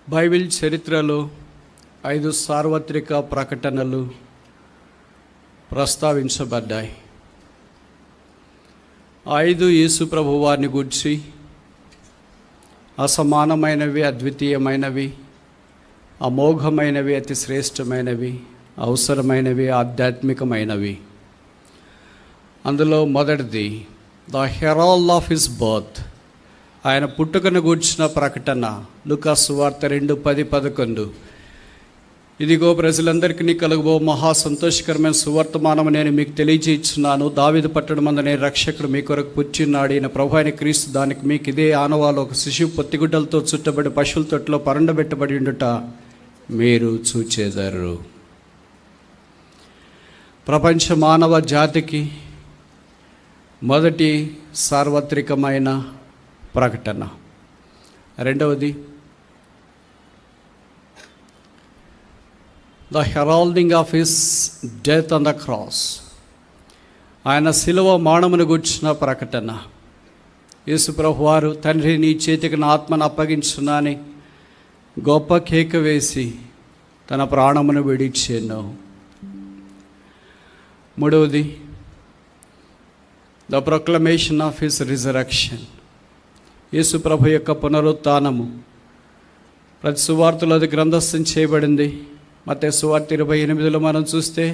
Bible చరిత్రలో 5 సార్వత్రిక ప్రకటనలు ప్రస్తావించబడ్డాయి. 5 యేసు ప్రభు వారిని గూర్చి అసమానమైనవి, అద్వితీయమైనవి, అమోఘమైనవి, అతి శ్రేష్టమైనవి, అవసరమైనవి, ఆధ్యాత్మికమైనవి. అందులో మొదటిది the herald of his birth, ఆయన పుట్టుకను గూర్చిన ప్రకటన. లూకాసు సువార్త 2:10-11. ఇదిగో ప్రజలందరికీ కలుగుబో మహా సంతోషకరమైన సువర్తమానము నేను మీకు తెలియజేస్తున్నాను. దావీదు పట్టణమందు నేను రక్షకుడు మీ కొరకు పుట్టినాడు. ఈయన ప్రభు అయిన క్రీస్తు. దానికి మీకు ఇదే ఆనవాలు, ఒక శిశువు పొత్తిగుడ్డలతో చుట్టబడి పశువుల తొట్టులో పరుండబెట్టబడి ఉండుట మీరు చూచెదరు. ప్రపంచ మానవ జాతికి మొదటి సార్వత్రికమైన ప్రకటన. రెండవది the heralding of his death on the cross, ఆయన శిలువ మరణమును గూర్చిన ప్రకటన. యేసు ప్రభు వారు తండ్రి నీ చేతికి నా ఆత్మను అప్పగించున్నాని గొప్ప కేక వేసి తన ప్రాణమును విడిచెను. మూడవది the proclamation of his resurrection, యేసు ప్రభు యొక్క పునరుత్థానము. ప్రతి సువార్తలో అది గ్రంథస్థం చేయబడింది. మత్తయి సువార్త 28లో మనం చూస్తే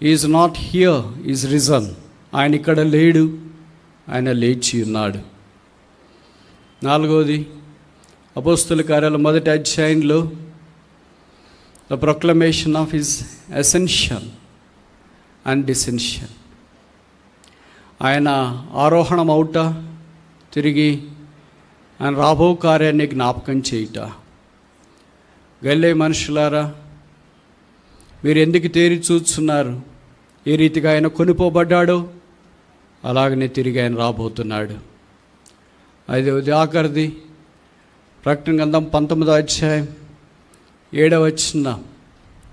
is not here, is risen, ఆయన ఇక్కడ లేడు, ఆయన లేచి ఉన్నాడు. నాలుగవది అపోస్తుల కార్యాల 1వ అధ్యాయంలో the proclamation of his ascension and descension, ఆయన ఆరోహణం అవుట, తిరిగి ఆయన రాబో కార్యాన్ని జ్ఞాపకం చేయుట. గల్లే మనుషులారా, మీరు ఎందుకు తేరి చూస్తున్నారు? ఏ రీతిగా ఆయన కొనిపోబడ్డాడో అలాగనే తిరిగి ఆయన రాబోతున్నాడు. ఐదవది ఆఖరిది ప్రకటన గ్రంథం 19వ అధ్యాయం 7వ వచనం,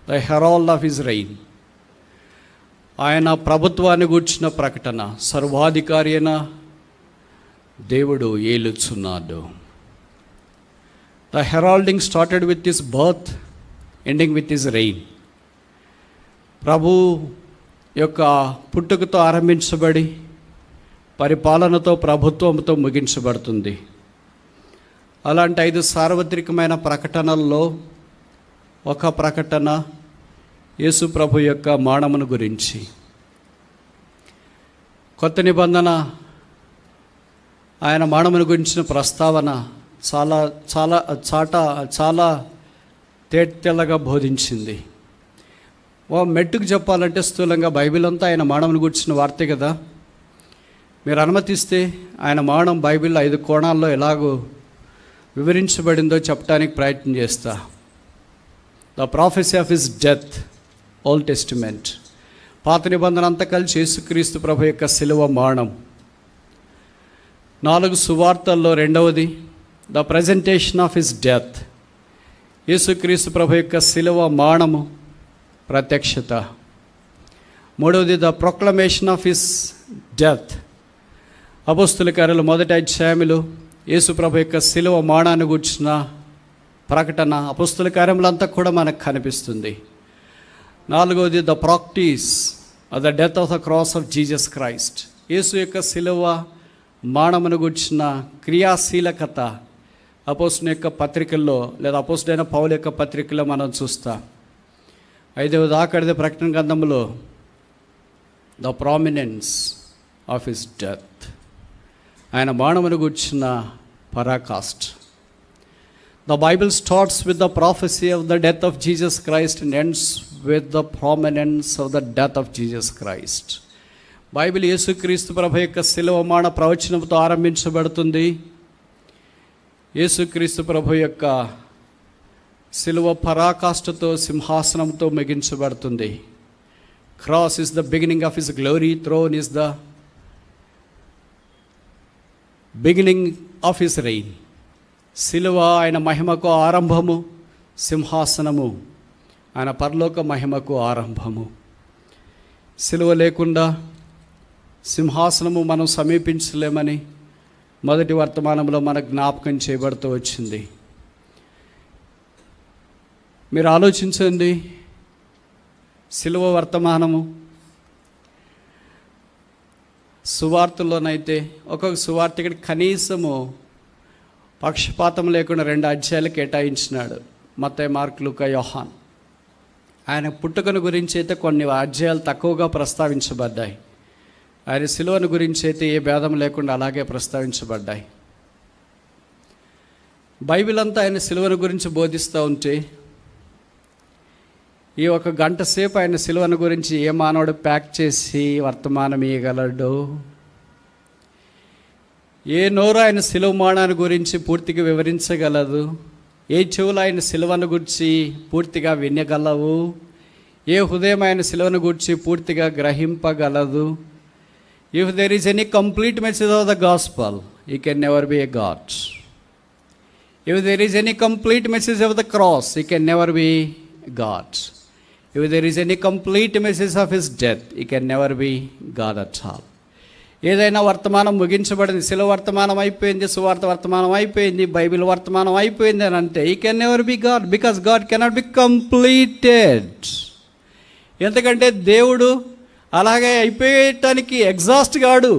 the herald of his reign, ఆయన ప్రభుత్వాన్ని గూర్చిన ప్రకటన. సర్వాధికారి అయిన దేవుడు ఏలుచున్నాడు. The heralding started with his birth, ending with his reign. ప్రభు యొక్క పుట్టుకతో ఆరంభించబడి పరిపాలనతో, ప్రభుత్వంతో ముగించబడుతుంది. అలాంటి 5 సార్వత్రికమైన ప్రకటనల్లో ఒక ప్రకటన యేసు ప్రభు యొక్క మరణమును గురించి. కొత్త నిబంధన ఆయన మరణమును గురించిన ప్రస్తావన చాలా తేటతెల్లగా బోధించింది. మెట్టుకు చెప్పాలంటే స్థూలంగా బైబిల్ అంతా ఆయన మరణమును గురించిన వార్తే కదా. మీరు అనుమతిస్తే ఆయన మరణం బైబిల్లో 5 కోణాల్లో ఎలాగో వివరించబడిందో చెప్పడానికి ప్రయత్నం చేస్తా. The prophecy of his death, old testament, పాత నిబంధన అంతా కలిసి యేసుక్రీస్తు ప్రభు యొక్క శిలువ మరణం. 4 సువార్తల్లో రెండవది the presentation of his death, యేసుక్రీస్తు ప్రభు యొక్క శిలువ మరణము ప్రత్యక్షత. మూడవది the proclamation of his death, అపోస్తుల కార్యాలు 1వ అధ్యాయంలో యేసు ప్రభు యొక్క శిలువ మరణాన్ని గూర్చిన ప్రకటన అపోస్తుల కార్యములంతా కూడా మనకు కనిపిస్తుంది. నాలుగవది the practice of the death of the cross of Jesus Christ, యేసు యొక్క శిలువ మరణమును గూర్చిన క్రియాశీలకత అపోస్తుల యొక్క పత్రికల్లో లేదా అపోస్తులైన పౌలు యొక్క పత్రికల్లో మనం చూస్తాం. ఐదవది ఆఖరిది ప్రకటన గ్రంథంలో the prominence of his death, ఆయన మరణమును గూర్చిన పరాకాష్ఠ. The Bible starts with the prophecy of the death of Jesus Christ and ends with the prominence of the death of Jesus Christ. Bible యేసుక్రీస్తు ప్రభు యొక్క శిలువ మరణ ప్రవచనంతో ఆరంభించబడుతుంది. యేసుక్రీస్తు ప్రభు యొక్క శిలువ పరాకాష్ఠతో, సింహాసనంతో ముగించబడుతుంది. Cross is the beginning of his glory, throne is the beginning of his reign. శిలువ ఆయన మహిమకు ఆరంభము, సింహాసనము ఆయన పరలోక మహిమకు ఆరంభము. శిలువ లేకుండా సింహాసనము మనం సమీపించలేమని మొదటి వర్తమానంలో మనకు జ్ఞాపకం చేయబడుతూ వచ్చింది. మీరు ఆలోచించండి. సిలువ వర్తమానము సువార్తల్లోనైతే ఒక్కొక్క సువార్తికుడి కనీసము పక్షపాతం లేకుండా 2 అధ్యాయాలు కేటాయించినాడు. మత్తయి, మార్కు, లూకా, యోహాన్. ఆయన పుట్టుకను గురించి అయితే కొన్ని అధ్యాయాలు తక్కువగా ప్రస్తావించబడ్డాయి. ఆయన సిలువను గురించి అయితే ఏ భేదం లేకుండా అలాగే ప్రస్తావించబడ్డాయి. బైబిల్ అంతా ఆయన సిలువను గురించి బోధిస్తూ ఉంటే ఈ 1 గంట సేపు ఆయన సిలువను గురించి ఏ మానవుడు ప్యాక్ చేసి వర్తమానం ఇవ్వగలడు? ఏ నోరు ఆయన సిలువ మానాన్ని గురించి పూర్తిగా వివరించగలదు? ఏ చెవులు ఆయన సిలువను గురించి పూర్తిగా వినగలవు? ఏ హృదయం ఆయన సిలువను గురించి పూర్తిగా గ్రహింపగలదు? If there is any complete message of the gospel, you can never be a god. If there is any complete message of the cross, you can never be god. If there is any complete message of his death, he can never be God at all. ఏదైనా వర్తమానం ముగించబడింది, శిలువ వర్తమానం అయిపోయింది, సువార్త వర్తమానం అయిపోయింది, Bible వర్తమానం అయిపోయింది అని అంటే he can never be God, because God cannot be completed. ఎందుకంటే దేవుడు అలాగే అయిపోయటానికి ఎగ్జాస్ట్ కాడు.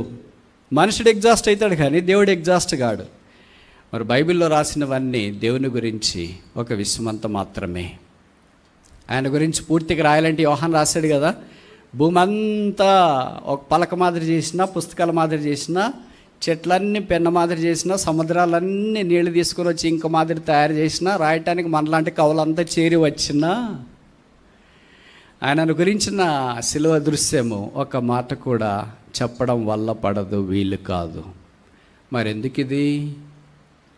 మనుషుడు ఎగ్జాస్ట్ అవుతాడు కానీ దేవుడు ఎగ్జాస్ట్ కాడు. మరి బైబిల్లో రాసినవన్నీ దేవుని గురించి ఒక విషయమంతా మాత్రమే. ఆయన గురించి పూర్తిగా రాయాలంటే యోహాన్ రాశాడు కదా, భూమి అంతా ఒక పలక మాదిరి చేసినా, పుస్తకాల మాదిరి చేసినా, చెట్లన్నీ పెన్న మాదిరి చేసినా, సముద్రాలన్నీ నీళ్లు తీసుకొని వచ్చి ఇంక మాదిరి తయారు చేసినా, రాయటానికి మనలాంటి కవులంతా చేరి వచ్చినా ఆయనను గురించిన సిలువ దృశ్యము ఒక మాట కూడా చెప్పడం వల్ల పడదు, వీలు కాదు. మరెందుకు ఇది?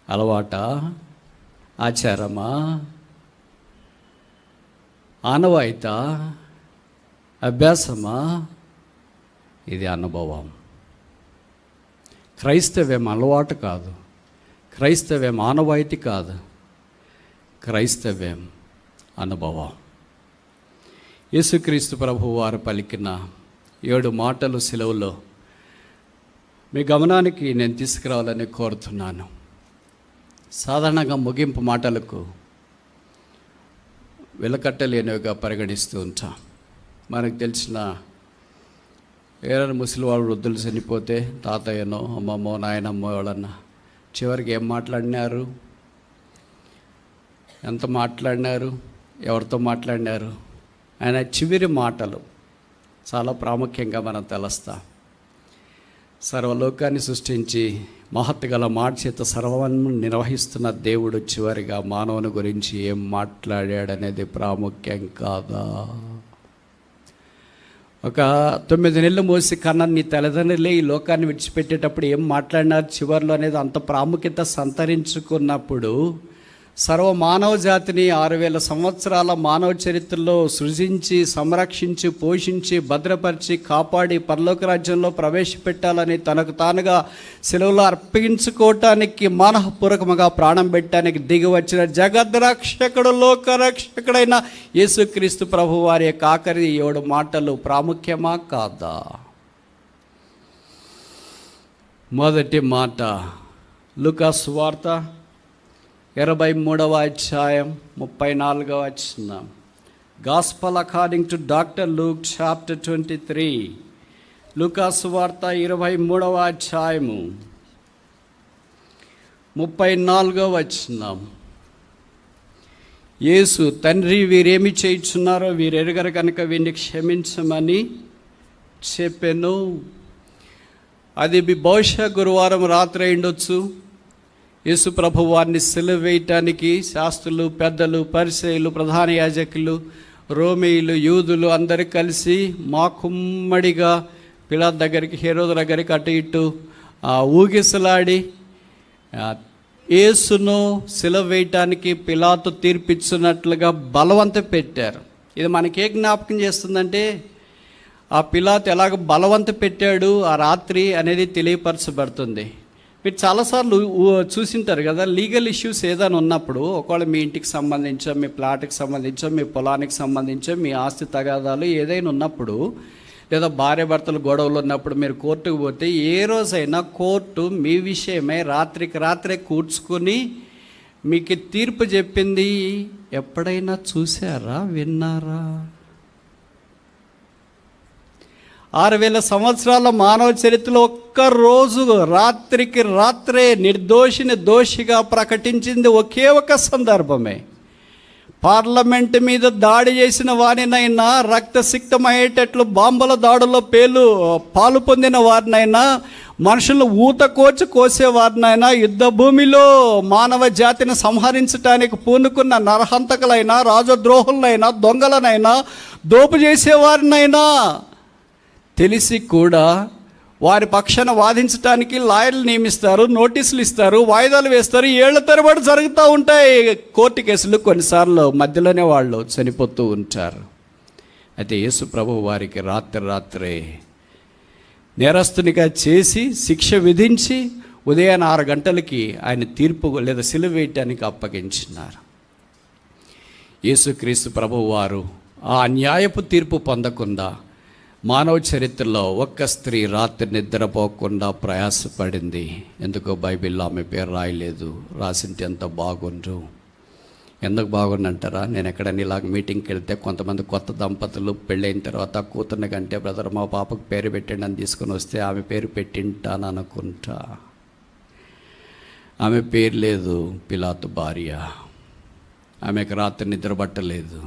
అలవాటా? ఆచారమా? ఆనవాయితా? అభ్యాసమా? ఇది అనుభవం. క్రైస్తవ్యం అలవాటు కాదు, క్రైస్తవ్యం ఆనవాయితీ కాదు, క్రైస్తవ్యం అనుభవం. యేసుక్రీస్తు ప్రభువు వారు పలికిన 7 మాటలు సిలువలో మీ గమనానికి నేను తీసుకురావాలని కోరుతున్నాను. సాధారణంగా ముగింపు మాటలకు వెలకట్టలేనివిగా పరిగణిస్తూ ఉంటాం. మనకు తెలిసిన ఎవరైనా ముసలివాళ్ళు, వృద్ధులు చనిపోతే తాతయ్యనో, అమ్మమ్మో, నాయనమ్మో ఎవరన్నా చివరికి ఏం మాట్లాడినారు, ఎంత మాట్లాడినారు, ఎవరితో మాట్లాడినారు, ఆయన చివరి మాటలు చాలా ప్రాముఖ్యంగా మనం తెలుస్తాం. సర్వలోకాన్ని సృష్టించి మహత్తుగల మాట చేత సర్వాన్ని నిర్వహిస్తున్న దేవుడు చివరిగా మానవుని గురించి ఏం మాట్లాడాడనేది ప్రాముఖ్యం కాదా? ఒక 9 నెలలు మోసి కన్న నీ తల్లిదండ్రులే ఈ లోకాన్ని విడిచిపెట్టేటప్పుడు ఏం మాట్లాడినారు చివరిలో అనేది అంత ప్రాముఖ్యత సంతరించుకున్నప్పుడు, సర్వ మానవ జాతిని 6000 సంవత్సరాల మానవ చరిత్రలో సృజించి, సంరక్షించి, పోషించి, భద్రపరిచి, కాపాడి పరలోక రాజ్యంలో ప్రవేశపెట్టాలని తనకు తానుగా సెలవులో అర్పించుకోవటానికి మనఃపూర్వకముగా ప్రాణం పెట్టడానికి దిగి వచ్చిన జగద్రక్షకుడు, లోకరక్షకుడైన యేసుక్రీస్తు ప్రభు వారి యొక్క ఆఖరి 7 మాటలు ప్రాముఖ్యమా కాదా? మొదటి మాట లూకా సువార్త 23వ అధ్యాయం 34వ వచనం. Gospel according to doctor Luke chapter 23. లూకా సువార్త 23వ అధ్యాయము 34వ వచనం. యేసు, తండ్రి వీరేమి చేయుచున్నారో వీరెరుగరు కనుక వీరిని క్షమించమని చెప్పెను. అది బహుశా గురువారం రాత్రి అయిండొచ్చు. యేసు ప్రభు వారిని సిలువ వేయటానికి శాస్త్రులు, పెద్దలు, పరిసయ్యులు, ప్రధాన యాజకులు, రోమీయులు, యూదులు అందరూ కలిసి మాకుమ్మడిగా పిలాతు దగ్గరికి, హేరోదు దగ్గరికి అటు ఇటు ఊగిసలాడి యేసును సిలువ వేయటానికి పిలాతు తీర్పిచ్చినట్లుగా బలవంత పెట్టారు. ఇది మనకే జ్ఞాపకం చేస్తుందంటే ఆ పిలాతు ఎలాగ బలవంత పెట్టాడు ఆ రాత్రి అనేది తెలియపరచబడుతుంది. మీరు చాలాసార్లు చూసింటారు కదా, లీగల్ ఇష్యూస్ ఏదైనా ఉన్నప్పుడు, ఒకవేళ మీ ఇంటికి సంబంధించో, మీ ప్లాట్కి సంబంధించో, మీ పొలానికి సంబంధించో, మీ ఆస్తి తగాదాలు ఏదైనా ఉన్నప్పుడు, లేదా భార్యాభర్తలు గొడవలు ఉన్నప్పుడు మీరు కోర్టుకు పోతే, ఏ రోజైనా కోర్టు మీ విషయమై రాత్రికి రాత్రే కూర్చుకొని మీకు తీర్పు చెప్పింది ఎప్పుడైనా చూసారా, విన్నారా? 6000 సంవత్సరాల మానవ చరిత్రలో ఒక్కరోజు రాత్రికి రాత్రే నిర్దోషిని దోషిగా ప్రకటించింది ఒకే ఒక సందర్భమే. పార్లమెంట్ మీద దాడి చేసిన వారినైనా, రక్తసిక్తమయ్యేటట్లు బాంబుల దాడుల్లో పాలు పొందిన వారినైనా, మనుషులు కోసేవారినైనా, యుద్ధ భూమిలో మానవ జాతిని సంహరించడానికి పూనుకున్న నరహంతకులైనా, రాజద్రోహులైనా, దొంగలనైనా, దోపు చేసేవారినైనా తెలిసి కూడా వారి పక్షాన వాదించడానికి లాయర్లు నియమిస్తారు, నోటీసులు ఇస్తారు, వాయిదాలు వేస్తారు. ఏళ్ల తరబడి జరుగుతూ ఉంటాయి కోర్టు కేసులు. కొన్నిసార్లు మధ్యలోనే వాళ్ళు చనిపోతూ ఉంటారు. అయితే యేసు ప్రభు వారికి రాత్రే నేరస్తునిగా చేసి శిక్ష విధించి ఉదయాన్నే 6 గంటలకి ఆయన తీర్పు లేదా సిలువ వేయటానికి అప్పగించినారు. యేసుక్రీస్తు ప్రభువు వారు ఆ అన్యాయపు తీర్పు పొందకుండా మానవ చరిత్రలో ఒక్క స్త్రీ రాత్రి నిద్రపోకుండా ప్రయాసపడింది. ఎందుకో బైబిల్లో ఆమె పేరు రాయలేదు. రాసింటే ఎంత బాగుండు. ఎందుకు బాగుండంటారా? నేను ఎక్కడైనా ఇలాగ మీటింగ్కి వెళ్తే కొంతమంది కొత్త దంపతులు పెళ్ళైన తర్వాత కూతుర్ని కంటే బ్రదర్ మా పాపకు పేరు పెట్టండి అని తీసుకొని వస్తే ఆమె పేరు పెట్టింటాను అనుకుంటా. ఆమె పేరు లేదు, పిలాతు భార్య. ఆమెకు రాత్రి నిద్ర పట్టలేదు.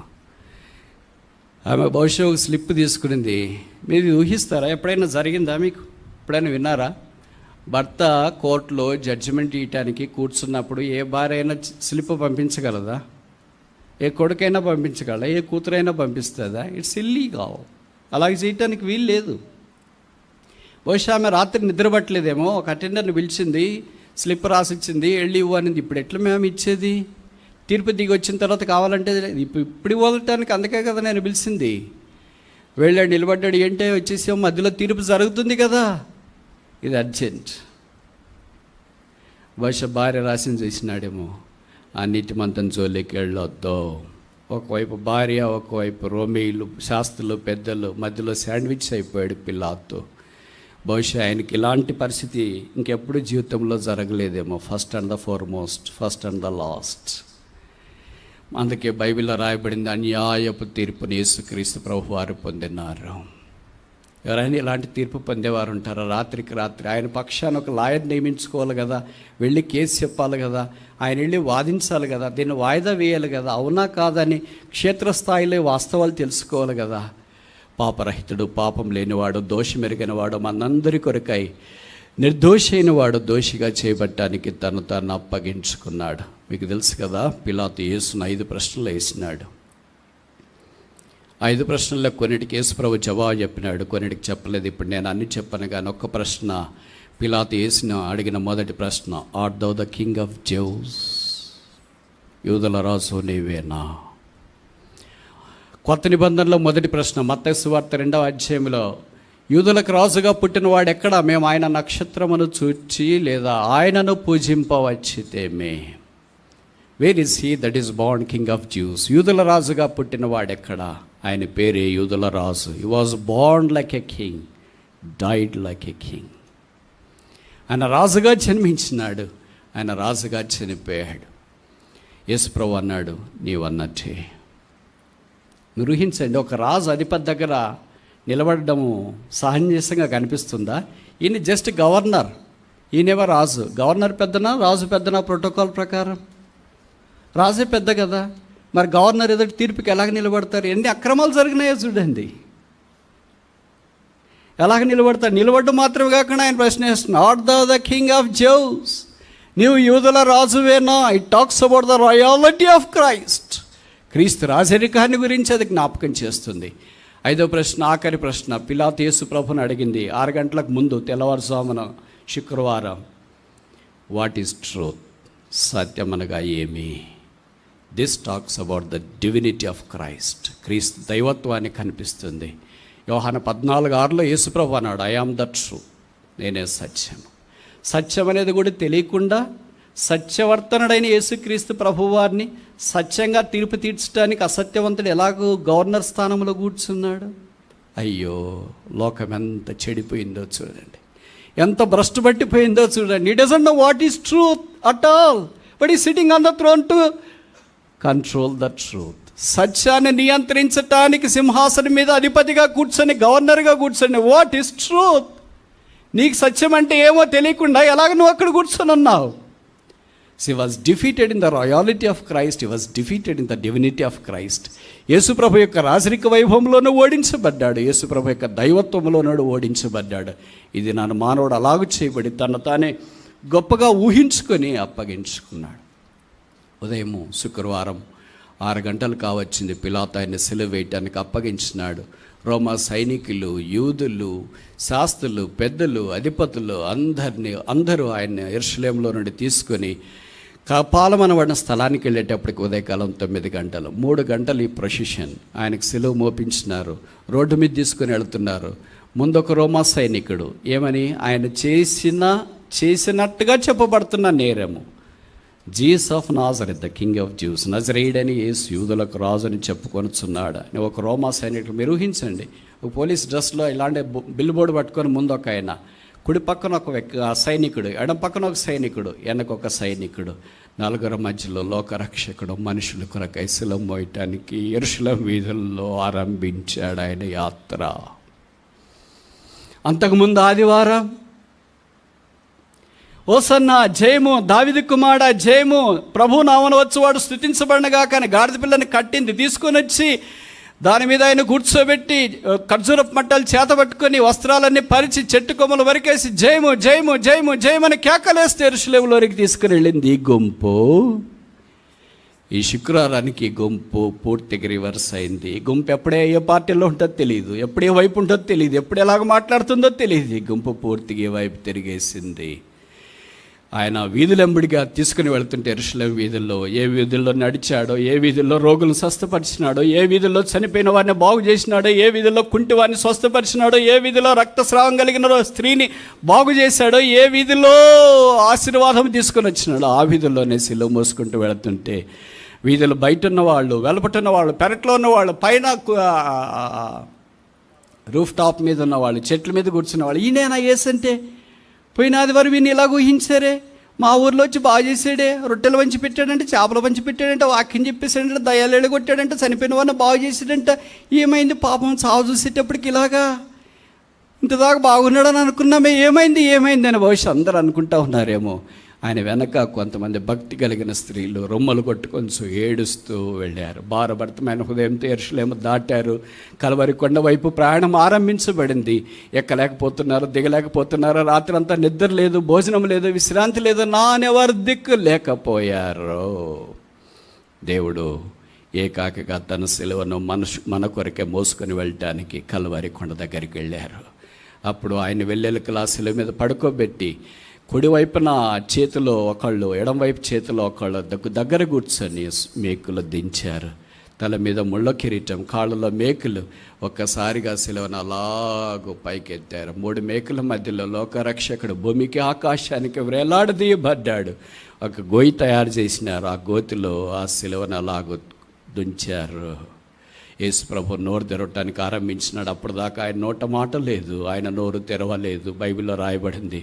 ఆమె బహుశా ఒక స్లిప్ తీసుకునింది. మీరు ఊహిస్తారా? ఎప్పుడైనా జరిగిందా? మీకు ఎప్పుడైనా విన్నారా? భర్త కోర్టులో జడ్జిమెంట్ ఇవ్వటానికి కూర్చున్నప్పుడు ఏ భార్య అయినా స్లిప్ పంపించగలదా? ఏ కొడుకైనా పంపించగలదా? ఏ కూతురైనా పంపిస్తుందా? It's illegal. అలాగే చేయటానికి వీలు లేదు. బహుశా ఆమె రాత్రి నిద్రపట్టలేదేమో. ఒక అటెండర్ని పిలిచింది, స్లిప్ రాసిచ్చింది, వెళ్ళి ఇవ్వు అనింది. ఇప్పుడు ఎట్లా మేము ఇచ్చేది? తీర్పు దిగి వచ్చిన తర్వాత కావాలంటే ఇప్పుడు ఇవ్వటానికి అందుకే కదా నేను పిలిచింది. వెళ్ళాడు, నిలబడ్డాడు. ఏంటో వచ్చేసి మధ్యలో తీర్పు జరుగుతుంది కదా, ఇది అర్జెంట్. బహుశా భార్య రాసింది చేసినాడేమో. ఆ నీటి మంతం జోలికి వెళ్ళొద్దు. ఒకవైపు భార్య, ఒకవైపు రోమీలు, శాస్త్రులు, పెద్దలు, మధ్యలో శాండ్విచ్ అయిపోయాడు పిలాతు. బహుశా ఆయనకి ఇలాంటి పరిస్థితి ఇంకెప్పుడు జీవితంలో జరగలేదేమో. First and the foremost, first and the last. అందుకే బైబిల్లో రాయబడింది, అన్యాయపు తీర్పుని యేసుక్రీస్తు ప్రభు వారు పొందినారు. ఎవరైనా ఇలాంటి తీర్పు పొందేవారు ఉంటారా? రాత్రికి రాత్రి ఆయన పక్షాన ఒక లాయర్ నియమించుకోవాలి కదా, వెళ్ళి కేసు చెప్పాలి కదా, ఆయన వెళ్ళి వాదించాలి కదా, దీన్ని వాయిదా వేయాలి కదా, అవునా కాదని క్షేత్రస్థాయిలో వాస్తవాలు తెలుసుకోవాలి కదా. పాపరహితుడు, పాపం లేనివాడు, దోషం ఎరిగినవాడు, మనందరి కొరకై నిర్దోషి అయిన వాడు దోషిగా చేయబట్టానికి తను అప్పగించుకున్నాడు. మీకు తెలుసు కదా, పిలాతు యేసును 5 ప్రశ్నలు వేసినాడు. 5 ప్రశ్నల్లో కొన్నిటికి యేసు ప్రభు జవాబు చెప్పినాడు, కొన్నిటికి చెప్పలేదు. ఇప్పుడు నేను అన్ని చెప్పను కానీ ఒక్క ప్రశ్న పిలాతు యేసును అడిగిన మొదటి ప్రశ్న, art thou the king of Jews? యూదుల రాజు నీవేనా? కొత్త నిబంధనలో మొదటి ప్రశ్న మత్తయి సువార్త 2వ అధ్యాయంలో, యూదులకు రాజుగా పుట్టినవాడు ఎక్కడ? మేము ఆయన నక్షత్రమును చూచి లేదా ఆయనను పూజింపవచ్చితేమే. Where is he that is born king of Jews? యూదుల రాజుగా పుట్టినవాడు ఎక్కడ? ఆయన పేరే యూదుల రాజు. He was born like a king, died like a king. ఆయన రాజుగా జన్మించినాడు, ఆయన రాజుగా చనిపోయాడు. యేసు ప్రభు అన్నాడు, నీవన్నట్టే. మీరు ఊహించండి, ఒక రాజు అధిపతి దగ్గర నిలబడము సహజంగా కనిపిస్తుందా? ఈయన జస్ట్ గవర్నర్, ఈయనేమో రాజు. గవర్నర్ పెద్దనా, రాజు పెద్దనా? ప్రోటోకాల్ ప్రకారం రాజే పెద్ద కదా. మరి గవర్నర్ ఎదుటి తీర్పుకి ఎలాగ నిలబడతారు? ఎన్ని అక్రమాలు జరిగినాయో చూడండి, ఎలాగ నిలబడతారు? నిలబడ్డం మాత్రమే కాకుండా ఆయన ప్రశ్న వేస్తున్నాడు, art thou the king of Jews? నీవు యూదుల రాజువేనా? It talks about the royalty of Christ. క్రీస్తు రాజరికాన్ని గురించి అది జ్ఞాపకం చేస్తుంది. 5వ ప్రశ్న, ఆఖరి ప్రశ్న, పిలాతు యేసు ప్రభుని అడిగింది 6 గంటలకు ముందు, తెల్లవారుజామున శుక్రవారం. What is truth? సత్యమనగా ఏమి? This talks about the divinity of Christ. క్రీస్తు దైవత్వాన్ని కనిపిస్తుంది. యోహాను 14:6లో యేసు ప్రభు అన్నాడు, ఐ ఆమ్ ద ట్రూత్, నేనే సత్యం. సత్యం అనేది కూడా తెలియకుండా సత్యవర్తనుడైన యేసుక్రీస్తు ప్రభువారిని సత్యంగా తీర్పు తీర్చడానికి అసత్యవంతుడు ఎలాగో గవర్నర్ స్థానంలో కూర్చున్నాడు. అయ్యో, లోకం ఎంత చెడిపోయిందో చూడండి, ఎంత భ్రష్టు పట్టిపోయిందో చూడండి. It doesn't know what is truth at all. But he sitting on the throne to control the truth. సత్యాన్ని నియంత్రించటానికి సింహాసనం మీద అధిపతిగా కూర్చొని, గవర్నర్గా కూర్చొని, వాట్ ఈస్ ట్రూత్? నీకు సత్యం అంటే ఏమో తెలియకుండా ఎలాగ నువ్వు అక్కడ కూర్చొని ఉన్నావు? He was defeated in the royalty of Christ. He was defeated in the divinity of Christ. యేసుప్రభు యొక్క రాజరిక వైభవంలోనూ ఓడించబడ్డాడు, యేసుప్రభు యొక్క దైవత్వంలోనూ ఓడించబడ్డాడు. ఇది నన్ను మానవుడు అలాగూ చేయబడి తను తానే గొప్పగా ఊహించుకొని అప్పగించుకున్నాడు. ఉదయము శుక్రవారం 6 గంటలు కావచ్చింది. పిలాతు ఆయన్ని సిలువ వేయటానికి అప్పగించినాడు. రోమా సైనికులు, యూదులు, శాస్త్రులు, పెద్దలు, అధిపతులు అందరూ ఆయన యెరూషలేములో నుండి తీసుకొని పాలమనబడిన స్థలానికి వెళ్ళేటప్పటికి ఉదయకాలం 9 గంటలు. 3 గంటలు ఈ ప్రొసిషన్. ఆయనకు సిలువ మోపించినారు, రోడ్డు మీద తీసుకొని వెళుతున్నారు. ముందొక రోమా సైనికుడు ఏమని, ఆయన చేసినట్టుగా చెప్పబడుతున్న నేరము, Jesus of Nazareth the king of Jews, నజరేయుడని యేసు యూదులకు రాజు అని చెప్పుకొనుచున్నాడు అని ఒక రోమా సైనికుడు. మీరు ఊహించండి, ఒక పోలీస్ డ్రెస్లో ఇలాంటి బిల్ బోర్డు పట్టుకొని ముందు ఒక ఆయన, కుడి పక్కన ఒక సైనికుడు, ఎడం పక్కన ఒక సైనికుడు, వెనకొక సైనికుడు, 4 మధ్యలో లోకరక్షకుడు మనుషుల కొరకై సిలువ మోయటానికి యెరూషలేము వీధుల్లో ఆరంభించాడు ఆయన యాత్ర. అంతకుముందు ఆదివారం ఓసన్న జయము, దావీదు కుమారుడా జయము, ప్రభు నామమున వచ్చువాడు స్తుతించబడనుగా, కానీ గాడిద పిల్లని కట్టింది తీసుకొని వచ్చి దాని మీద ఆయన కూర్చోబెట్టి ఖర్జూరపు మట్టలు చేత పట్టుకొని వస్త్రాలన్నీ పరిచి చెట్టు కొమ్మలు వరికేసి జయము జయము జయము జయమని కేకలేస్తే యెరూషలేములోనికి తీసుకుని వెళ్ళింది ఈ గుంపు. ఈ శుక్రవారానికి ఈ గుంపు పూర్తిగా రివర్స్ అయింది. ఈ గుంపు ఎప్పుడే ఏ పార్టీలో ఉంటుందో తెలియదు, ఎప్పుడే వైపు ఉంటుందో తెలియదు, ఎప్పుడు ఎలాగ మాట్లాడుతుందో తెలియదు. ఈ గుంపు పూర్తిగా ఏ వైపు తిరిగేసింది. ఆయన వీధులెంబడిగా తీసుకుని వెళ్తుంటే యెరూషలేము వీధుల్లో, ఏ వీధుల్లో నడిచాడో, ఏ వీధుల్లో రోగులను స్వస్థపరిచినాడో, ఏ వీధుల్లో చనిపోయిన వారిని బాగు చేసినాడో, ఏ వీధుల్లో కుంటి వారిని స్వస్థపరిచినాడో, ఏ వీధిలో రక్తస్రావం కలిగిన స్త్రీని బాగు చేశాడో, ఏ వీధిలో ఆశీర్వాదం తీసుకొని వచ్చినాడో ఆ వీధుల్లోనే సిలువ మోసుకుంటూ వెళుతుంటే వీధులు బయట ఉన్నవాళ్ళు, వెలపట్టున్న వాళ్ళు, పెరట్లో ఉన్నవాళ్ళు, పైన రూఫ్ టాప్ మీద ఉన్నవాళ్ళు, చెట్ల మీద కూర్చున్న వాళ్ళు, ఈయనేనా యేసంటే? పోయిన ఆదివారం వీడిని ఇలాగ ఊహించారే, మా ఊర్లో వచ్చి బాగా చేసాడే, రొట్టెలు పంచి పెట్టాడంటే, చేపలు పంచి పెట్టాడంటే, వాక్యం చెప్పేసాడంటే, దయాలేళ్ళు కొట్టాడంటే, చనిపోయిన వాడిని బాగు చేసాడంట. ఏమైంది పాపం చావు చూసేటప్పటికి ఇలాగా ఇంతదాకా బాగున్నాడని అనుకున్నామే, ఏమైంది అని బహుశా అందరూ అనుకుంటా ఉన్నారేమో. ఆయన వెనక కొంతమంది భక్తి కలిగిన స్త్రీలు రొమ్మలు కొట్టుకొని ఏడుస్తూ వెళ్ళారు. భారభరితమైన హృదయంతో యెరూషలేము దాటారు. కల్వరి కొండ వైపు ప్రయాణం ఆరంభించబడింది. ఎక్కలేకపోతున్నారు, దిగలేకపోతున్నారు. రాత్రి అంతా నిద్ర లేదు, భోజనం లేదు, విశ్రాంతి లేదు, నానెవరు దిక్కు లేకపోయారు. దేవుడు ఏకాకిగా తన సిలువను మన కొరకే మోసుకొని వెళ్ళటానికి కల్వరి కొండ దగ్గరికి వెళ్ళారు. అప్పుడు ఆయన వెల్లెలకలా సిలువ మీద పడుకోబెట్టి కుడివైపున చేతిలో ఒకళ్ళు, ఎడంవైపు చేతిలో ఒకళ్ళు దగ్గర కూర్చొని మేకులు దించారు. తల మీద ముళ్ళ కిరీటం, కాళ్ళలో మేకులు. ఒక్కసారిగా సిలువను అలాగూ పైకెత్తారు. 3 మేకుల మధ్యలో లోకరక్షకుడు భూమికి ఆకాశానికి వేలాడదీయబడ్డాడు. ఒక గోయి తయారు చేసినారు. ఆ గోతిలో ఆ సిలువను అలాగూ దుంచారు. యేసు ప్రభు నోరు తెరవటానికి ఆరంభించినాడు. అప్పుడు దాకా ఆయన నోట మాట లేదు, ఆయన నోరు తెరవలేదు. బైబిల్లో రాయబడింది.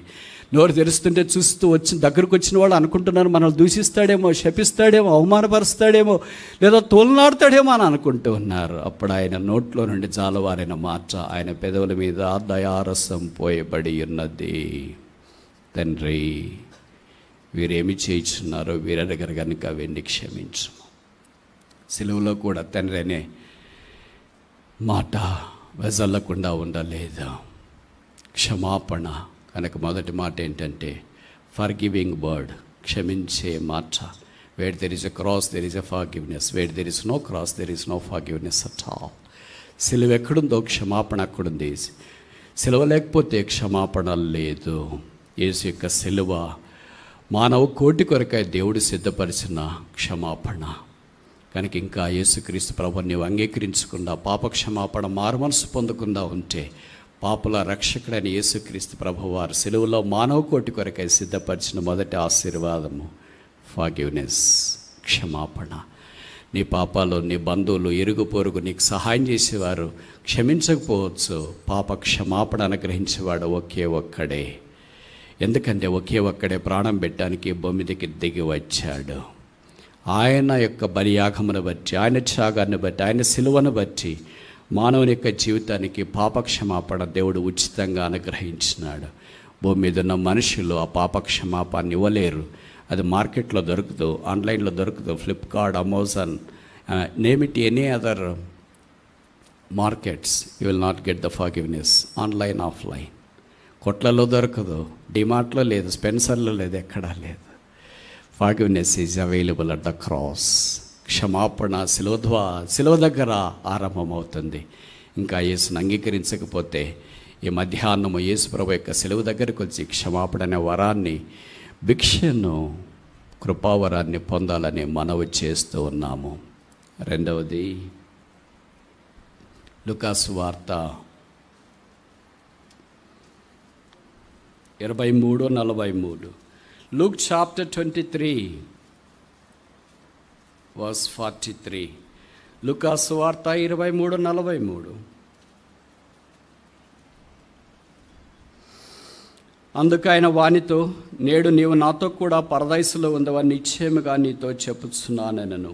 నోరు తెరుస్తుంటే చూస్తూ దగ్గరకు వచ్చిన వాళ్ళు అనుకుంటున్నారు మనల్ని దూషిస్తాడేమో, శపిస్తాడేమో, అవమానపరుస్తాడేమో, లేదా తోలునాడుతాడేమో అని అనుకుంటూ ఉన్నారు. అప్పుడు ఆయన నోట్లో నుండి జాలవారిన మాట, ఆయన పెదవుల మీద దయారసం పోయబడి ఉన్నది. తండ్రి, వీరేమి చేయించున్నారో వీరెరగరు కనుక వీరిని క్షమించు. సిలువలో కూడా తండ్రి అనే మాట వెజల్లకుండా ఉండలేదు. క్షమాపణ కనుక మొదటి మాట ఏంటంటే ఫర్గివింగ్ వర్డ్, క్షమించే మాట. Where there is a cross there is a forgiveness, where there is no cross there is no forgiveness at all. సిలువ ఎక్కడుందో క్షమాపణ అక్కడుంది. సిలువ లేకపోతే క్షమాపణ లేదు. యేసు యొక్క సిలువ మానవ కోటి కొరకై దేవుడు సిద్ధపరిచిన క్షమాపణ. కనుక ఇంకా యేసుక్రీస్తు ప్రభువుని నీవు అంగీకరించకుండా, పాపక్షమాపణ మారుమనసు పొందకుండా ఉంటే, పాపుల రక్షకుడైన యేసుక్రీస్తు ప్రభువారు సిలువలో మానవ కోటి కొరకై సిద్ధపరిచిన మొదటి ఆశీర్వాదము ఫర్గివ్నెస్, క్షమాపణ. నీ పాపాలు నీ బంధువులు, ఇరుగు పొరుగు నీకు సహాయం చేసేవారు క్షమించకపోవచ్చు. పాప క్షమాపణ అనుగ్రహించేవాడు ఒకే ఒక్కడే ఎందుకంటే ఒకే ఒక్కడే ప్రాణం పెట్టడానికి భూమి మీదకి దిగి వచ్చాడు. ఆయన యొక్క బలియాగమును బట్టి, ఆయన త్యాగాన్ని బట్టి, ఆయన సిలువను బట్టి మానవుని యొక్క జీవితానికి పాపక్షమాపణ దేవుడు ఉచితంగా అనుగ్రహించినాడు. భూమి మీద ఉన్న మనుషులు ఆ పాపక్షమాపాన్ని ఇవ్వలేరు. అది మార్కెట్లో దొరకదు, ఆన్లైన్లో దొరకదు. Flipkart, Amazon, name it any other markets, you will not get the forgiveness. Online, offline. కొట్లలో దొరకదు, డిమార్ట్లో లేదు, స్పెన్సర్లో లేదు, ఎక్కడా లేదు. Forgiveness is available at the cross. క్షమాపణ శిలువ దగ్గర ఆరంభమవుతుంది. ఇంకా యేసును అంగీకరించకపోతే ఈ మధ్యాహ్నము యేసు ప్రభు యొక్క శిలువ దగ్గరికి వచ్చి క్షమాపణ అనే వరాన్ని, భిక్షను, కృపావరాన్ని పొందాలని మనవి చేస్తూ ఉన్నాము. రెండవది లూకాసు వార్త 23:43. Luke chapter 23 verse 43. లూకాసు వార్త 23:43. అందుకు ఆయన వానితో, నేడు నీవు నాతో కూడా పరదైసులో ఉందవని నిశ్చయముగా నీతో చెప్పుచున్నానెనను.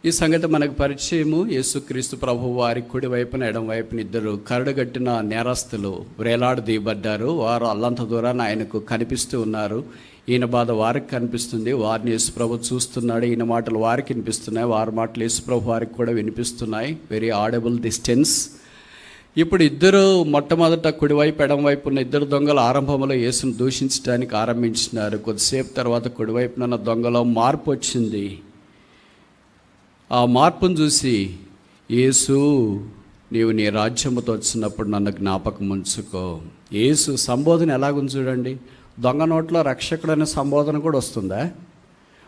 ఈ సంగతి మనకు పరిచయము. యేసుక్రీస్తు ప్రభు వారి కుడి వైపున ఎడం వైపున ఇద్దరు కరడుగట్టిన నేరస్తులు వేలాడదీయబడ్డారు. వారు అల్లంత దూరాన్ని ఆయనకు కనిపిస్తూ ఉన్నారు. ఈయన బాధ వారికి కనిపిస్తుంది, వారిని యేసు ప్రభు చూస్తున్నాడు. ఈయన మాటలు వారికి వినిపిస్తున్నాయి, వారి మాటలు యేసు ప్రభు వారికి కూడా వినిపిస్తున్నాయి. Very audible distance. ఇప్పుడు ఇద్దరు మొట్టమొదట కుడివైపు ఎడం వైపు ఉన్న ఇద్దరు దొంగలు ఆరంభంలో యేసును దూషించడానికి ఆరంభించినారు. కొద్దిసేపు తర్వాత కుడివైపున ఉన్న దొంగలో మార్పు వచ్చింది. ఆ మార్పును చూసి, యేసు నీవు నీ రాజ్యముతో వచ్చినప్పుడు నన్ను జ్ఞాపకం ఉంచుకో. యేసు సంబోధన ఎలాగుంది చూడండి. దొంగ నోట్లో రక్షకుడు అనే సంబోధన కూడా వస్తుందా?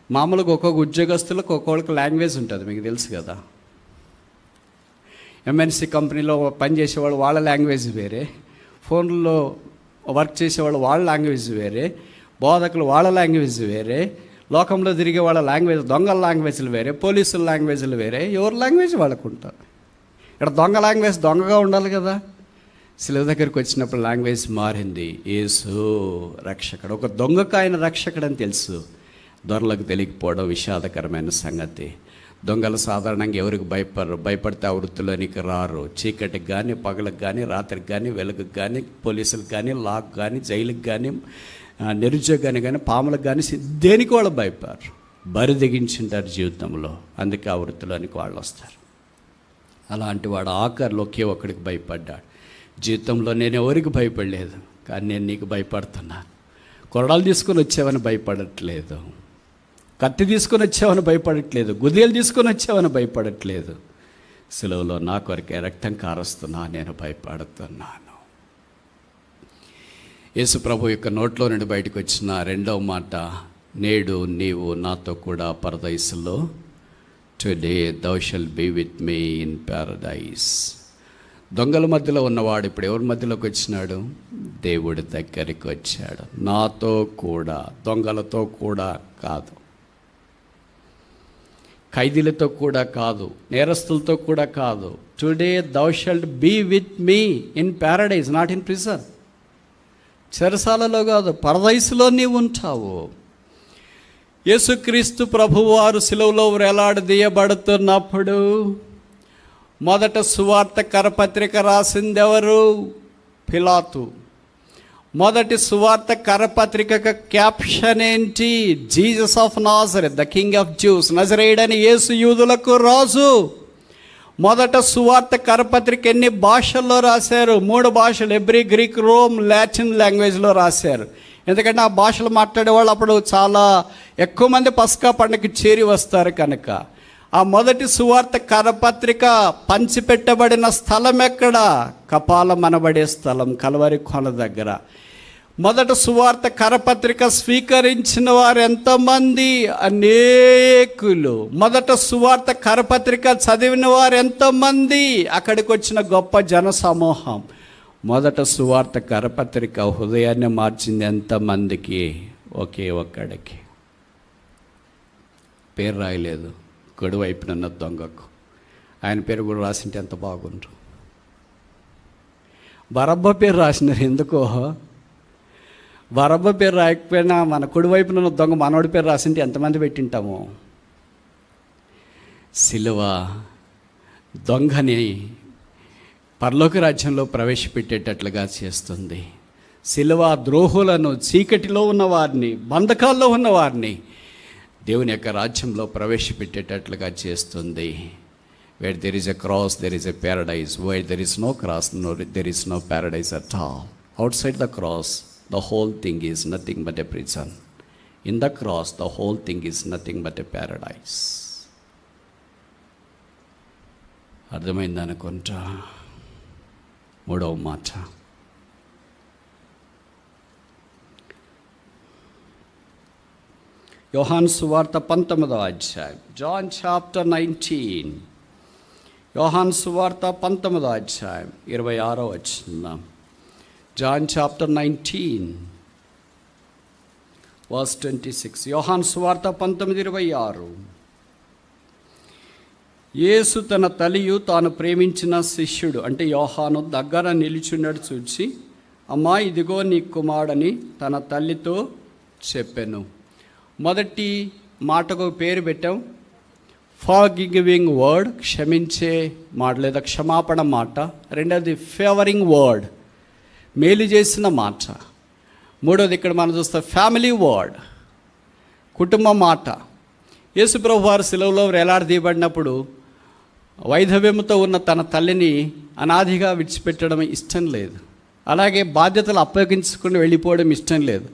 మామూలుగా ఒక్కొక్క ఉద్యోగస్తులకు ఒక్కొక్కరికి లాంగ్వేజ్ ఉంటుంది, మీకు తెలుసు కదా. ఎంఎన్సి కంపెనీలో పనిచేసేవాళ్ళు వాళ్ళ లాంగ్వేజ్ వేరే, ఫోన్లో వర్క్ చేసేవాళ్ళు వాళ్ళ లాంగ్వేజ్ వేరే, బోధకులు వాళ్ళ లాంగ్వేజ్ వేరే, లోకంలో తిరిగే వాళ్ళ లాంగ్వేజ్, దొంగల లాంగ్వేజ్లు వేరే, పోలీసుల లాంగ్వేజ్లు వేరే, ఎవరి లాంగ్వేజ్ వాళ్ళకు ఉంటారు. ఇక్కడ దొంగ లాంగ్వేజ్ దొంగగా ఉండాలి కదా. శిలువ దగ్గరికి వచ్చినప్పుడు లాంగ్వేజ్ మారింది. యేసు రక్షకుడు. ఒక దొంగకు ఆయన రక్షకుడు అని తెలుసు, దొరలకు తెలియకపోవడం విషాదకరమైన సంగతి. దొంగలు సాధారణంగా ఎవరికి భయపడితే ఆ వృత్తిలోనికి రారు. చీకటికి కానీ, పగలకు కానీ, రాత్రికి కానీ, వెలుగుకి కానీ, పోలీసులకు కానీ, లాక్ కానీ, జైలుకి కానీ, నిరుద్యోగానికి కానీ, పాములకు కానీ, దేనికి వాళ్ళు భయపడరు. బరి దిగించుంటారు జీవితంలో. అందుకే ఆ వృత్తిలోనికి వాళ్ళు వస్తారు. అలాంటి వాడు ఆఖరిలో ఒకే ఒక్కడికి భయపడ్డాడు. జీవితంలో నేను ఎవరికి భయపడలేదు, కానీ నేను నీకు భయపడుతున్నాను. కొరడాలు తీసుకొని వచ్చావని భయపడట్లేదు, కత్తి తీసుకొని వచ్చావని భయపడట్లేదు, గుదేలు తీసుకొని వచ్చావని భయపడట్లేదు. సిలువలో నా కొరకే రక్తం కారుస్తున్నా నేను భయపడుతున్నాను. యేసు ప్రభు యొక్క నోట్లో నుండి బయటకు వచ్చిన రెండవ మాట, నేడు నీవు నాతో కూడా పరదైసులో, today thou shalt be with me in paradise. దొంగల మధ్యలో ఉన్నవాడు ఇప్పుడు ఎవరి మధ్యలోకి వచ్చినాడు? దేవుడి దగ్గరికి వచ్చాడు. నాతో కూడా, దొంగలతో కూడా కాదు, ఖైదీలతో కూడా కాదు, నేరస్తులతో కూడా కాదు. Today thou shalt be with me in paradise, not in prison. చెరసాలలో కాదు, పరదైసులో నీవు ఉంటావు. యేసుక్రీస్తు ప్రభువారు సిలువలో వేలాడదీయబడుతున్నప్పుడు మొదట సువార్త కరపత్రిక రాసింది ఎవరు? పిలాతు. మొదటి సువార్త కరపత్రిక క్యాప్షన్ ఏంటి? Jesus of Nazareth, the king of Jews. నజరేయుడని యేసు యూదులకు రాజు. మొదట సువార్త కరపత్రిక ఎన్ని భాషల్లో రాశారు? 3 భాషలు, ఎబ్రీ, గ్రీక్, రోమ్, లాటిన్ లాంగ్వేజ్లో రాశారు. ఎందుకంటే ఆ భాషలు మాట్లాడేవాళ్ళు అప్పుడు చాలా ఎక్కువ మంది పస్కా పండుగకి చేరి వస్తారు కనుక. ఆ మొదటి సువార్త కరపత్రిక పంచిపెట్టబడిన స్థలం ఎక్కడ? కపాలం అనబడే స్థలం, కల్వరి కొన దగ్గర. మొదట సువార్త కరపత్రిక స్వీకరించిన వారు ఎంతమంది? అనేకులు. మొదట సువార్త కరపత్రిక చదివిన వారు ఎంతమంది? అక్కడికి వచ్చిన గొప్ప జన సమూహం. మొదట సువార్త కరపత్రిక హృదయాన్ని మార్చింది ఎంతమందికి? ఒకే ఒక్కడికి. పేరు రాయలేదు గొడవైపునున్న దొంగకు. ఆయన పేరు కూడా రాసింటే ఎంత బాగుండు. బరబ్బ పేరు రాసినారు. ఎందుకో? వరబ్బ పేరు రాయకపోయినా మన కుడివైపున ఉన్న దొంగ మనోడి పేరు రాసింటే ఎంతమంది పెట్టింటాము. సిలువ దొంగని పరలోక రాజ్యంలో ప్రవేశపెట్టేటట్లుగా చేస్తుంది. సిలువ ద్రోహులను, చీకటిలో ఉన్నవారిని, బంధకాల్లో ఉన్నవారిని దేవుని యొక్క రాజ్యంలో ప్రవేశపెట్టేటట్లుగా చేస్తుంది. Where there is a cross there is a paradise, where there is no cross there is no paradise at all. Outside the cross the whole thing is nothing but a prison. In the cross the whole thing is nothing but a paradise. అర్థమైందనుకుంటా. మూడవ మాట, యోహాను సువార్త 19వ అధ్యాయం, John chapter 19. యోహాను సువార్త 19వ అధ్యాయం 26వ వచనం. John chapter 19 verse 26. యోహాను సువార్త 19:26. యేసు తన తల్లియు తాను ప్రేమించిన శిష్యుడు అంటే యోహాను దగ్గర నిలిచున్నాడు చూచి, అమ్మా ఇదిగో నీ కుమారుడని తన తల్లితో చెప్పెను. మొదటి మాటకు పేరు పెట్టాం, ఫర్గివింగ్ వర్డ్, క్షమించే మాట లేదా క్షమాపణ మాట. రెండవది ఫేవరింగ్ వర్డ్, మేలు చేసిన మాట. మూడవది ఇక్కడ మనం చూస్తాం ఫ్యామిలీ వర్డ్, కుటుంబ మాట. యేసుప్రభు వారు శిలువలో వేలాడదీయబడినప్పుడు వైధవ్యముతో ఉన్న తన తల్లిని అనాదిగా విడిచిపెట్టడం ఇష్టం లేదు. అలాగే బాధ్యతలు అప్పగించుకుని వెళ్ళిపోవడం ఇష్టం లేదు.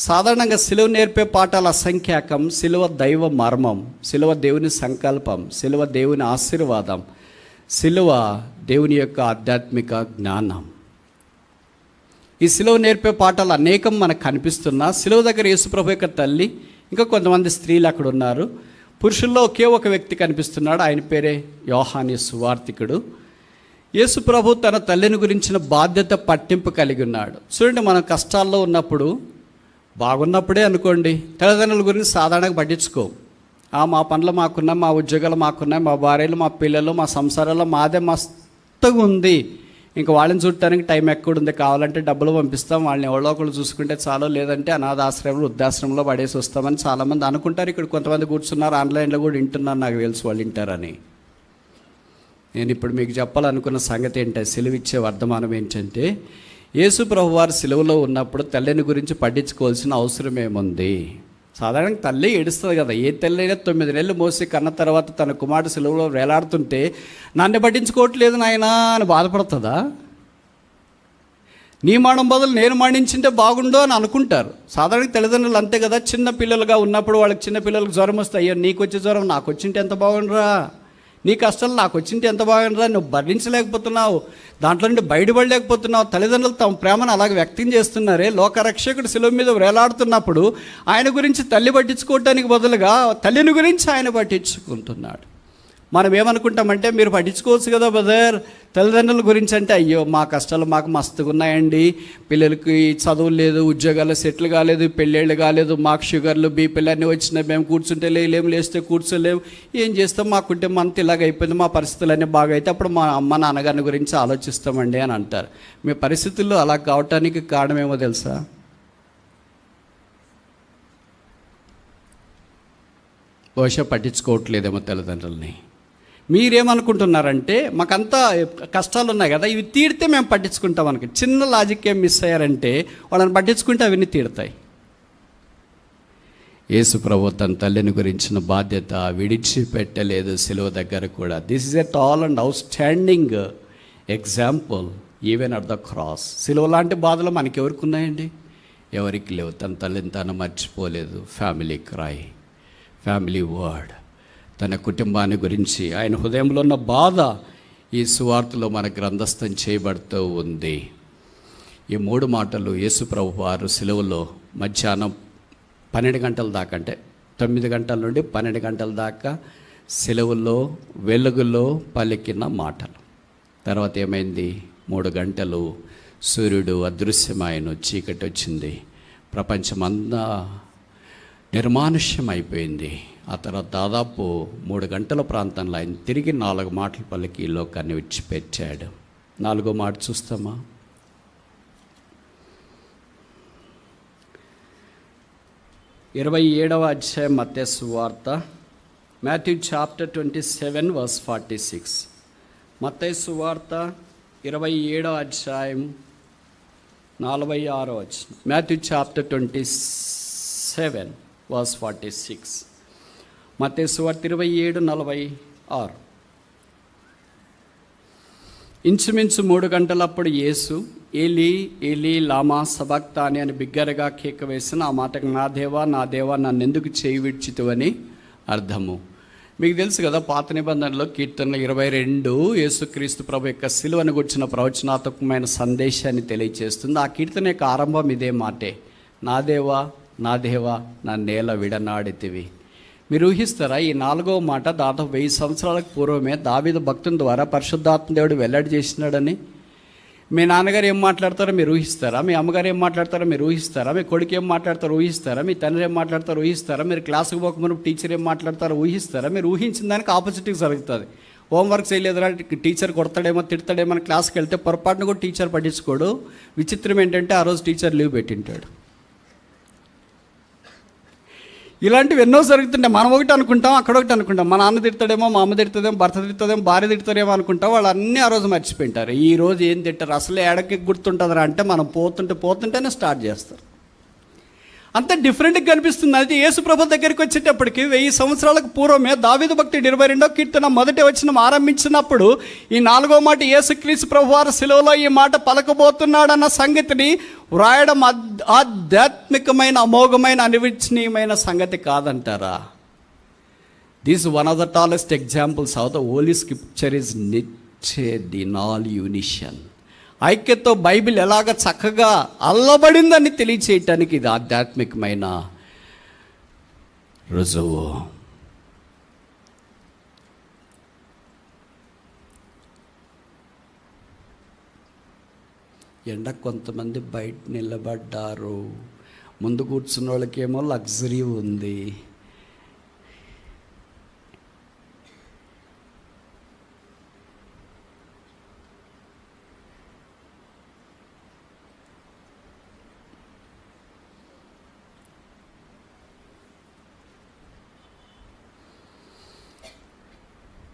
సాధారణంగా సిలువ నేర్పే పాఠాల అసంఖ్యాకం. సిలువ దైవ మర్మం, సిలువ దేవుని సంకల్పం, సిలువ దేవుని ఆశీర్వాదం, సిలువ దేవుని యొక్క ఆధ్యాత్మిక జ్ఞానం. ఈ సిలువ నేర్పే పాఠాలు అనేకం మనకు కనిపిస్తున్నా సిలువ దగ్గర యేసుప్రభు యొక్క తల్లి, ఇంకా కొంతమంది స్త్రీలు అక్కడ ఉన్నారు. పురుషుల్లో ఒకే ఒక వ్యక్తి కనిపిస్తున్నాడు, ఆయన పేరే యోహాను సువార్తికుడు. యేసుప్రభు తన తల్లిని గురించిన బాధ్యత, పట్టింపు కలిగి ఉన్నాడు. చూడండి, మనం కష్టాల్లో ఉన్నప్పుడు, బాగున్నప్పుడే అనుకోండి, తల్లిదండ్రుల గురించి సాధారణంగా పట్టించుకో. మా పనులు మాకున్నాయి, మా ఉద్యోగాలు మాకున్నాయి, మా భార్యలు, మా పిల్లలు, మా సంసారాల్లో మాదే మస్తుగా ఉంది, ఇంకా వాళ్ళని చూడటానికి టైం ఎక్కడుంది, కావాలంటే డబ్బులు పంపిస్తాం, వాళ్ళని ఎవరో ఒకళ్ళు చూసుకుంటే చాలు, లేదంటే అనాథాశ్రమంలో, వృద్ధాశ్రమంలో పడేసి వస్తామని చాలామంది అనుకుంటారు. ఇక్కడ కొంతమంది కూర్చున్నారు, ఆన్లైన్లో కూడా వింటున్నారు, నాకు తెలుసు వాళ్ళు వింటారని. నేను ఇప్పుడు మీకు చెప్పాలనుకున్న సంగతి ఏంటంటే, సిలువిచ్చే వర్ధమానం ఏంటంటే, యేసు ప్రభు వారు సిలువలో ఉన్నప్పుడు తల్లిని గురించి పట్టించుకోవాల్సిన అవసరం ఏముంది? సాధారణంగా తల్లి ఏడుస్తుంది కదా. ఏ తల్లి అయినా 9 నెలలు మోసి కన్న తర్వాత తన కుమారుడు సిలువలో వేలాడుతుంటే నన్ను పట్టించుకోవట్లేదు నాయనా అని బాధపడుతుందా? నీ మరణం బదులు నేను మరణించింటే బాగుండు అని అనుకుంటారు. సాధారణ తల్లిదండ్రులు అంతే కదా. చిన్న పిల్లలుగా ఉన్నప్పుడు వాళ్ళకి, చిన్న పిల్లలకు జ్వరం వస్తే, అయ్యో నీకు వచ్చే జ్వరం నాకు వచ్చింటే ఎంత బాగుండరా, నీ కష్టాలు నాకు వచ్చింటే ఎంత బాగుండరా, నువ్వు భరించలేకపోతున్నావు, దాంట్లో నుండి బయటపడలేకపోతున్నావు. తల్లిదండ్రులు తమ ప్రేమను అలాగే వ్యక్తం చేస్తున్నారే. లోకరక్షకుడు శిలువ మీద వేలాడుతున్నప్పుడు ఆయన గురించి తల్లి పట్టించుకోవటానికి బదులుగా తల్లిని గురించి ఆయన పట్టించుకుంటున్నాడు. మనం ఏమనుకుంటామంటే, మీరు పట్టించుకోవచ్చు కదా బ్రదర్ తల్లిదండ్రుల గురించి అంటే, అయ్యో మా కష్టాలు మాకు మస్తుగా ఉన్నాయండి, పిల్లలకి చదువు లేదు, ఉద్యోగాలు సెటిల్ కాలేదు, పెళ్ళిళ్ళు కాలేదు, మాకు షుగర్లు బీపీలు అన్నీ వచ్చినాయి, మేము కూర్చుంటే లేలేము, లేస్తే కూర్చోలేము, ఏం చేస్తాం, మా కుటుంబం అంతా ఇలాగ అయిపోయింది, మా పరిస్థితులు అన్నీ బాగా అయితే అప్పుడు మా అమ్మ నాన్నగారిని గురించి ఆలోచిస్తామండి అని అంటారు. మీ పరిస్థితుల్లో అలా కావటానికి కారణమేమో తెలుసా? బహుశా పట్టించుకోవట్లేదేమో తల్లిదండ్రులని. మీరేమనుకుంటున్నారంటే, మాకంతా కష్టాలు ఉన్నాయి కదా, ఇవి తీడితే మేము పట్టించుకుంటాం అనుకో. చిన్న లాజిక్ ఏం మిస్ అయ్యారంటే, వాళ్ళని పట్టించుకుంటే అవన్నీ తీరుతాయి. యేసు ప్రభు తన తల్లిని గురించిన బాధ్యత విడిచిపెట్టలేదు సిలువ దగ్గర కూడా. This is a tall and out standing example even at the cross. సిలువ లాంటి బాధలు మనకి ఎవరికి ఉన్నాయండి? ఎవరికి లేవు. తన తల్లిని తాను మర్చిపోలేదు. ఫ్యామిలీ క్రై, ఫ్యామిలీ వర్డ్, తన కుటుంబాన్ని గురించి ఆయన హృదయంలో ఉన్న బాధ ఈ సువార్తలో మన గ్రంథస్థం చేయబడుతూ ఉంది. ఈ 3 మాటలు యేసు ప్రభు వారు సిలువలో మధ్యాహ్నం 12 గంటల దాకా, అంటే 9 గంటల నుండి 12 గంటల దాకా సిలువలో వెలుగులో పలికిన మాటలు. తర్వాత ఏమైంది? 3 గంటలు సూర్యుడు అదృశ్యమాయను, చీకటి వచ్చింది, ప్రపంచమంతా నిర్మానుష్యం అయిపోయింది. ఆ తర్వాత దాదాపు 3 గంటల ప్రాంతంలో ఆయన తిరిగి 4 మాటలు పలికి ఈ లోకాన్ని విడిచిపెట్టాడు. 4వ మాట చూస్తామా? 27వ అధ్యాయం మత్తయి సువార్త, మాథ్యూ చాప్టర్ 27 వర్స్ 46. మత్తయి సువార్త 27వ అధ్యాయం 46వ వచనం. Matthew chapter 27 verse 46. మత్తయి సువార్త 27:46. ఇంచుమించు 3 గంటలప్పుడు యేసు ఏలీ ఏలీ లామా సబక్తాని అని బిగ్గరగా కేక వేసిన ఆ మాటకు నా దేవా నా దేవా నన్ను ఎందుకు చేయి విడిచితువని అర్థము. మీకు తెలుసు కదా, పాత నిబంధనలో కీర్తనలు 22 యేసుక్రీస్తు ప్రభు యొక్క సిలువను గుర్చిన ప్రవచనాత్మకమైన సందేశాన్ని తెలియచేస్తుంది. ఆ కీర్తన యొక్క ఆరంభం ఇదే మాటే, నా దేవా నా దేవా నా నేల విడనాడితివి. మీరు ఊహిస్తారా, ఈ 4వ మాట దాదాపు 1000 సంవత్సరాలకు పూర్వమే దావీదు భక్తుని ద్వారా పరిశుద్ధాత్మ దేవుడు వెల్లడి చేసినాడని. మీ నాన్నగారు ఏం మాట్లాడతారో మీరు ఊహిస్తారా? మీ అమ్మగారు ఏం మాట్లాడతారో మీరు ఊహిస్తారా? మీ కొడుకు ఏం మాట్లాడతారో ఊహిస్తారా? మీ తండ్రి ఏం మాట్లాడతారో ఊహిస్తారా? మీరు క్లాసుకు పోకముందు టీచర్ ఏం మాట్లాడతారో ఊహిస్తారా? మీరు ఊహించిన దానికి ఆపోజిట్గా జరుగుతుంది. హోంవర్క్ చేయలేదురా టీచర్ కొడతాడేమో తిడతాడేమో అని క్లాస్కి వెళ్తే పొరపాటును కూడా టీచర్ పట్టించుకోడు. విచిత్రం ఏంటంటే ఆ రోజు టీచర్ లీవ్ పెట్టింటాడు. ఇలాంటివి ఎన్నో జరుగుతుంటాయి. మనం ఒకటి అనుకుంటాం, అక్కడ ఒకటి అనుకుంటాం. మా నాన్న తిడతాడేమో, మా అమ్మ తిడతాడేమో, భర్త తిడతాడేమో, భార్య తిడతారేమో అనుకుంటాం. వాళ్ళు అన్నీ ఆ రోజు మర్చిపోయింటారు. ఈ రోజు ఏం తింటారు, అసలు ఏడకి గుర్తుంటుందిరా అంటే మనం పోతుంటేనే స్టార్ట్ చేస్తారు. అంత డిఫరెంట్గా కనిపిస్తుంది. అది యేసు ప్రభు దగ్గరికి వచ్చేటప్పటికి 1000 సంవత్సరాలకు పూర్వమే దావీదు భక్తుడు 22వ కీర్తన మొదటి వచనం ఆరంభించినప్పుడు ఈ 4వ మాట యేసుక్రీస్తు ప్రభు వారు శిలువలో ఈ మాట పలకబోతున్నాడన్న సంగతిని వ్రాయడం ఆధ్యాత్మికమైన అమోఘమైన అనిర్వచనీయమైన సంగతి కాదంటారా? This one of the tallest examples of the holy scripture is knitted in all unison. ఐక్యతతో బైబిల్ ఎలాగ చక్కగా అల్లబడిందని తెలియచేయటానికి ఇది ఆధ్యాత్మికమైన రుజువు. ఎండ కొంతమంది బయట నిలబడ్డారు. ముందు కూర్చున్న వాళ్ళకేమో లగ్జరీ ఉంది.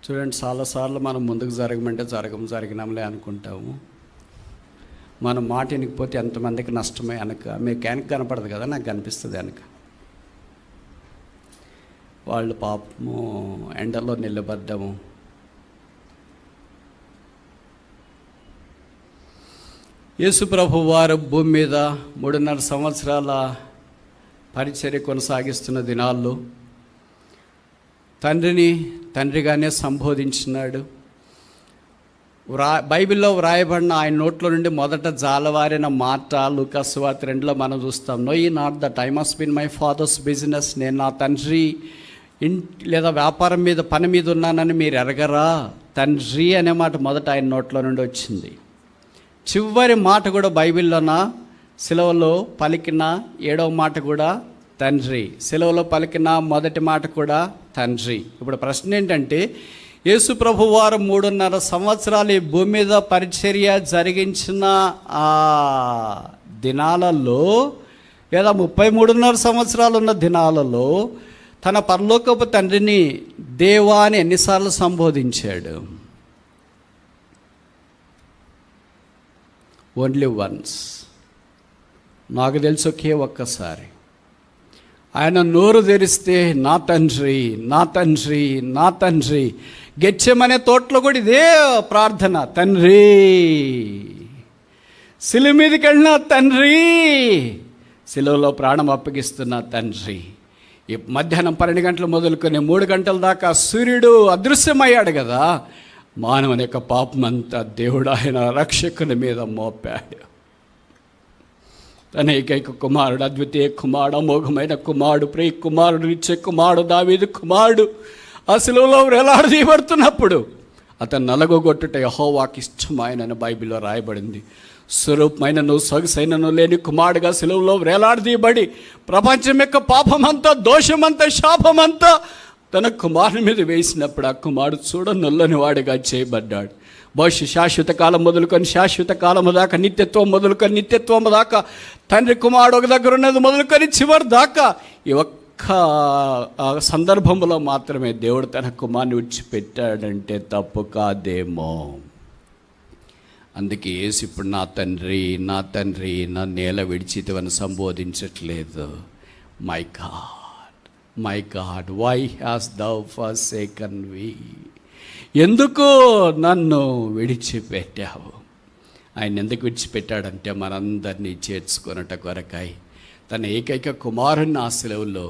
చూడండి, చాలాసార్లు మనం ముందుకు జరగమంటే జరిగినాంలే అనుకుంటాము. మనం మాట వినకపోతే ఎంతమందికి నష్టమే వెనక. మీకు వెనక కనపడదు కదా, నాకు కనిపిస్తుంది వెనక. వాళ్ళు పాపము ఎండలో నిలబడ్డము. యేసు ప్రభు వారు భూమి మీద 3.5 సంవత్సరాల పరిచర్య కొనసాగిస్తున్న దినాల్లో తండ్రిని తండ్రిగానే సంబోధించినాడు. బైబిల్లో వ్రాయబడిన ఆయన నోట్లో నుండి మొదట జాలవారిన మాట లూకాసు సువార్త 2లో మనం చూస్తాం. Know ye not the time has been my father's business. నేను నా తండ్రి లేదా వ్యాపారం మీద పని మీద ఉన్నానని మీరు ఎరగరా? తండ్రి అనే మాట మొదట ఆయన నోట్లో నుండి వచ్చింది. చివరి మాట కూడా బైబిల్లోన సిలువలో పలికిన 7వ మాట కూడా తండ్రి. సిలువలో పలికిన మొదటి మాట కూడా తండ్రి. ఇప్పుడు ప్రశ్న ఏంటంటే, యేసు ప్రభు వారు 3.5 సంవత్సరాలు ఈ భూమి మీద పరిచర్య జరిగించిన ఆ దినాలలో లేదా 33.5 సంవత్సరాలు ఉన్న దినాలలో తన పరలోకపు తండ్రిని దేవా అని ఎన్నిసార్లు సంబోధించాడు? Only once. నాకు తెలిసి ఒక్కసారి. ఆయన నోరు తెరిస్తే నా తండ్రి నా తండ్రి నా తండ్రి. గెత్సెమనే తోటలో కూడా ఇదే ప్రార్థన, తండ్రి. శిలువ మీదకి వెళ్ళిన తండ్రి, శిలువలో ప్రాణం అప్పగిస్తున్న తండ్రి. ఈ మధ్యాహ్నం 12 గంటలు మొదలుకొని 3 గంటల దాకా సూర్యుడు అదృశ్యమయ్యాడు కదా. మానవుని యొక్క పాపమంతా దేవుడు ఆయన రక్షకుని మీద మోపాడు. తన ఏకైక కుమారుడు, అద్వితీయ కుమారుడు, అమోఘమైన కుమారుడు, ప్రియ కుమారుడు, నిత్య కుమారుడు, దావీదు కుమారుడు ఆ శిలువలో వేలాడదీయబడుతున్నప్పుడు అతను నలగొగొట్టుట యెహోవాకి ఇష్టమైనని బైబిల్లో రాయబడింది. స్వరూపమైనను సొగసైనను లేని కుమారుడుగా శిలువలో వేలాడదీయబడి ప్రపంచం యొక్క పాపమంతా, దోషమంతా, శాపమంతా తన కుమారుని మీద వేసినప్పుడు ఆ కుమారుడు చూడనొల్లని వాడిగా చేయబడ్డాడు. భవిష్య శాశ్వత కాలం మొదలుకొని శాశ్వత కాలము దాకా, నిత్యత్వం మొదలుకొని నిత్యత్వం దాకా, తండ్రి కుమారుడు ఒక దగ్గర ఉన్నది మొదలుకొని చివరి దాకా ఈ ఒక్క సందర్భంలో మాత్రమే దేవుడు తన కుమారుని విడిచిపెట్టాడంటే తప్పు కాదేమో. అందుకే యేసు ఇప్పుడు నా తండ్రి నా తండ్రి నా నేల విడిచితవని సంబోధించట్లేదు. మై గాడ్ వై హ్యాస్ దౌ ఫర్సేకన్ మీ, ఎందుకు నన్ను విడిచిపెట్టావు? ఆయన ఎందుకు విడిచిపెట్టాడంటే మనందరినీ చేర్చుకొనుట కొరకాయి. తన ఏకైక కుమారుని ఆ సిలువలో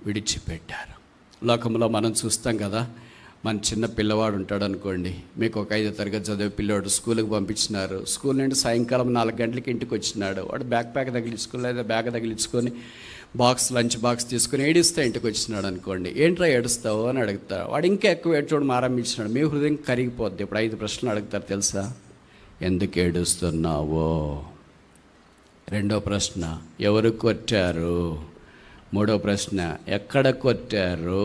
విడిచిపెట్టారు. లోకంలో మనం చూస్తాం కదా, మన చిన్న పిల్లవాడు ఉంటాడు అనుకోండి, మీకు ఒక 5వ తరగతి చదివే పిల్లవాడు స్కూల్కి పంపించినారు. స్కూల్ నుండి సాయంకాలం 4 గంటలకి ఇంటికి వచ్చినాడు. వాడు బ్యాగ్ తగిలించుకుని లేదా బ్యాగ్ తగిలించుకొని లంచ్ బాక్స్ తీసుకుని ఏడిస్తే ఇంటికి వచ్చినాడు అనుకోండి. ఏంట్రా ఏడుస్తావు అని అడుగుతారు. వాడు ఇంకా ఎక్కువ ఏడ్చోవడం ఆరంభించినాడు. మీ హృదయం కరిగిపోద్ది. ఇప్పుడు 5 ప్రశ్నలు అడుగుతారు తెలుసా? ఎందుకు ఏడుస్తున్నావో? 2వ ప్రశ్న, ఎవరు కొట్టారు? 3వ ప్రశ్న, ఎక్కడ కొట్టారు?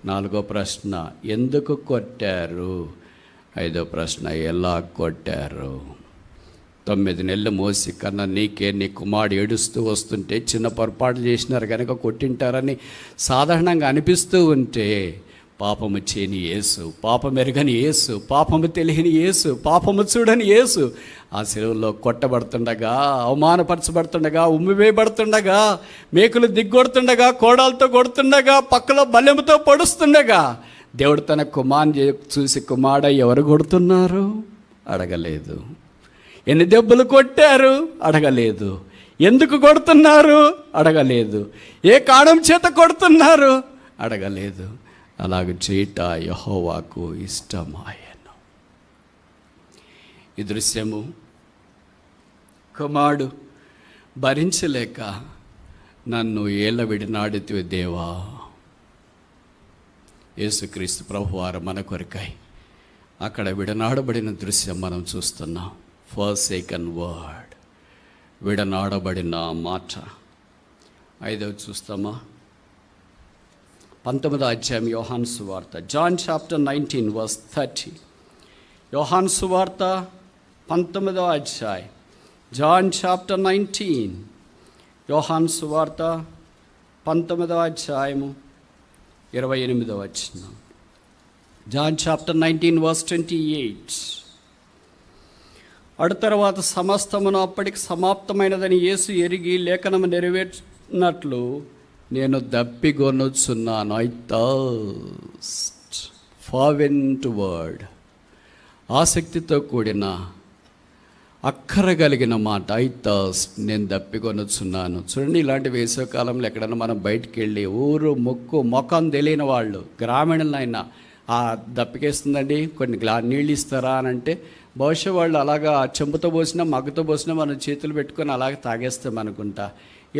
4వ ప్రశ్న, ఎందుకు కొట్టారు? 5వ ప్రశ్న, ఎలా కొట్టారు? 9 నెలలు మోసి కన్నా నీకే నీ కుమారుడు ఏడుస్తూ వస్తుంటే చిన్న పొరపాటు చేసినారు కనుక కొట్టింటారని సాధారణంగా అనిపిస్తూ ఉంటే, పాపము చేయని యేసు, పాపం ఎరగని యేసు, పాపము తెలియని యేసు, పాపము చూడని యేసు ఆ సెలవుల్లో కొట్టబడుతుండగా, అవమానపరచబడుతుండగా, ఉమ్మివేయబడుతుండగా, మేకులు దిగ్గొడుతుండగా, కోడాలతో కొడుతుండగా, పక్కలో బల్లెముతో పొడుస్తుండగా దేవుడు తన కుమారుని చూసి, కుమారుడా ఎవరు కొడుతున్నారు అడగలేదు. ఎన్ని దెబ్బలు కొట్టారు అడగలేదు. ఎందుకు కొడుతున్నారు అడగలేదు. ఏ కారణం చేత కొడుతున్నారు అడగలేదు. అలాగ చేయట యెహోవాకు ఇష్టమాయెను. ఈ దృశ్యము కుమారుడు భరించలేక, నన్ను ఏళ్ళ విడినాడితివి దేవా. యేసుక్రీస్తు ప్రభువారు మన కొరకై అక్కడ విడనాడబడిన దృశ్యం మనం చూస్తున్నాం. ఫర్సేకన్ వర్డ్, విడనాడబడిన మాట. 5వ చూస్తామా? 19వ అధ్యాయం యోహాను సువార్త, జాన్ చాప్టర్ 19 verse 30. యోహాను సువార్త 19వ అధ్యాయం, జాన్ చాప్టర్ 19, యోహాను సువార్త 19వ అధ్యాయము 28వ వచనం. John chapter 19 verse 28. అటు తర్వాత సమస్తమును అప్పటికి సమాప్తమైనదని యేసు ఎరిగి లేఖనము నెరవేర్చినట్లు, నేను దప్పిగొనుచున్నాను. ఐ థర్స్ట్, ఫర్వెంట్ వర్డ్, ఆసక్తితో కూడిన అక్కర కలిగిన మాట. ఐ థర్స్ట్, నేను దప్పిగొనుచున్నాను. చూడండి, ఇలాంటి వేసవికాలంలో ఎక్కడన్నా మనం బయటికి వెళ్ళి ఊరు మొఖం తెలియని వాళ్ళు, గ్రామీణులైనా ఆ దప్పికేస్తుందండి కొన్ని నీళ్ళు ఇస్తారా అని అంటే, బహుశా వాళ్ళు అలాగా చెంబుతో పోసినా మగ్గుతో పోసినా మనం చేతులు పెట్టుకొని అలాగే తాగేస్తాం అనుకుంటా.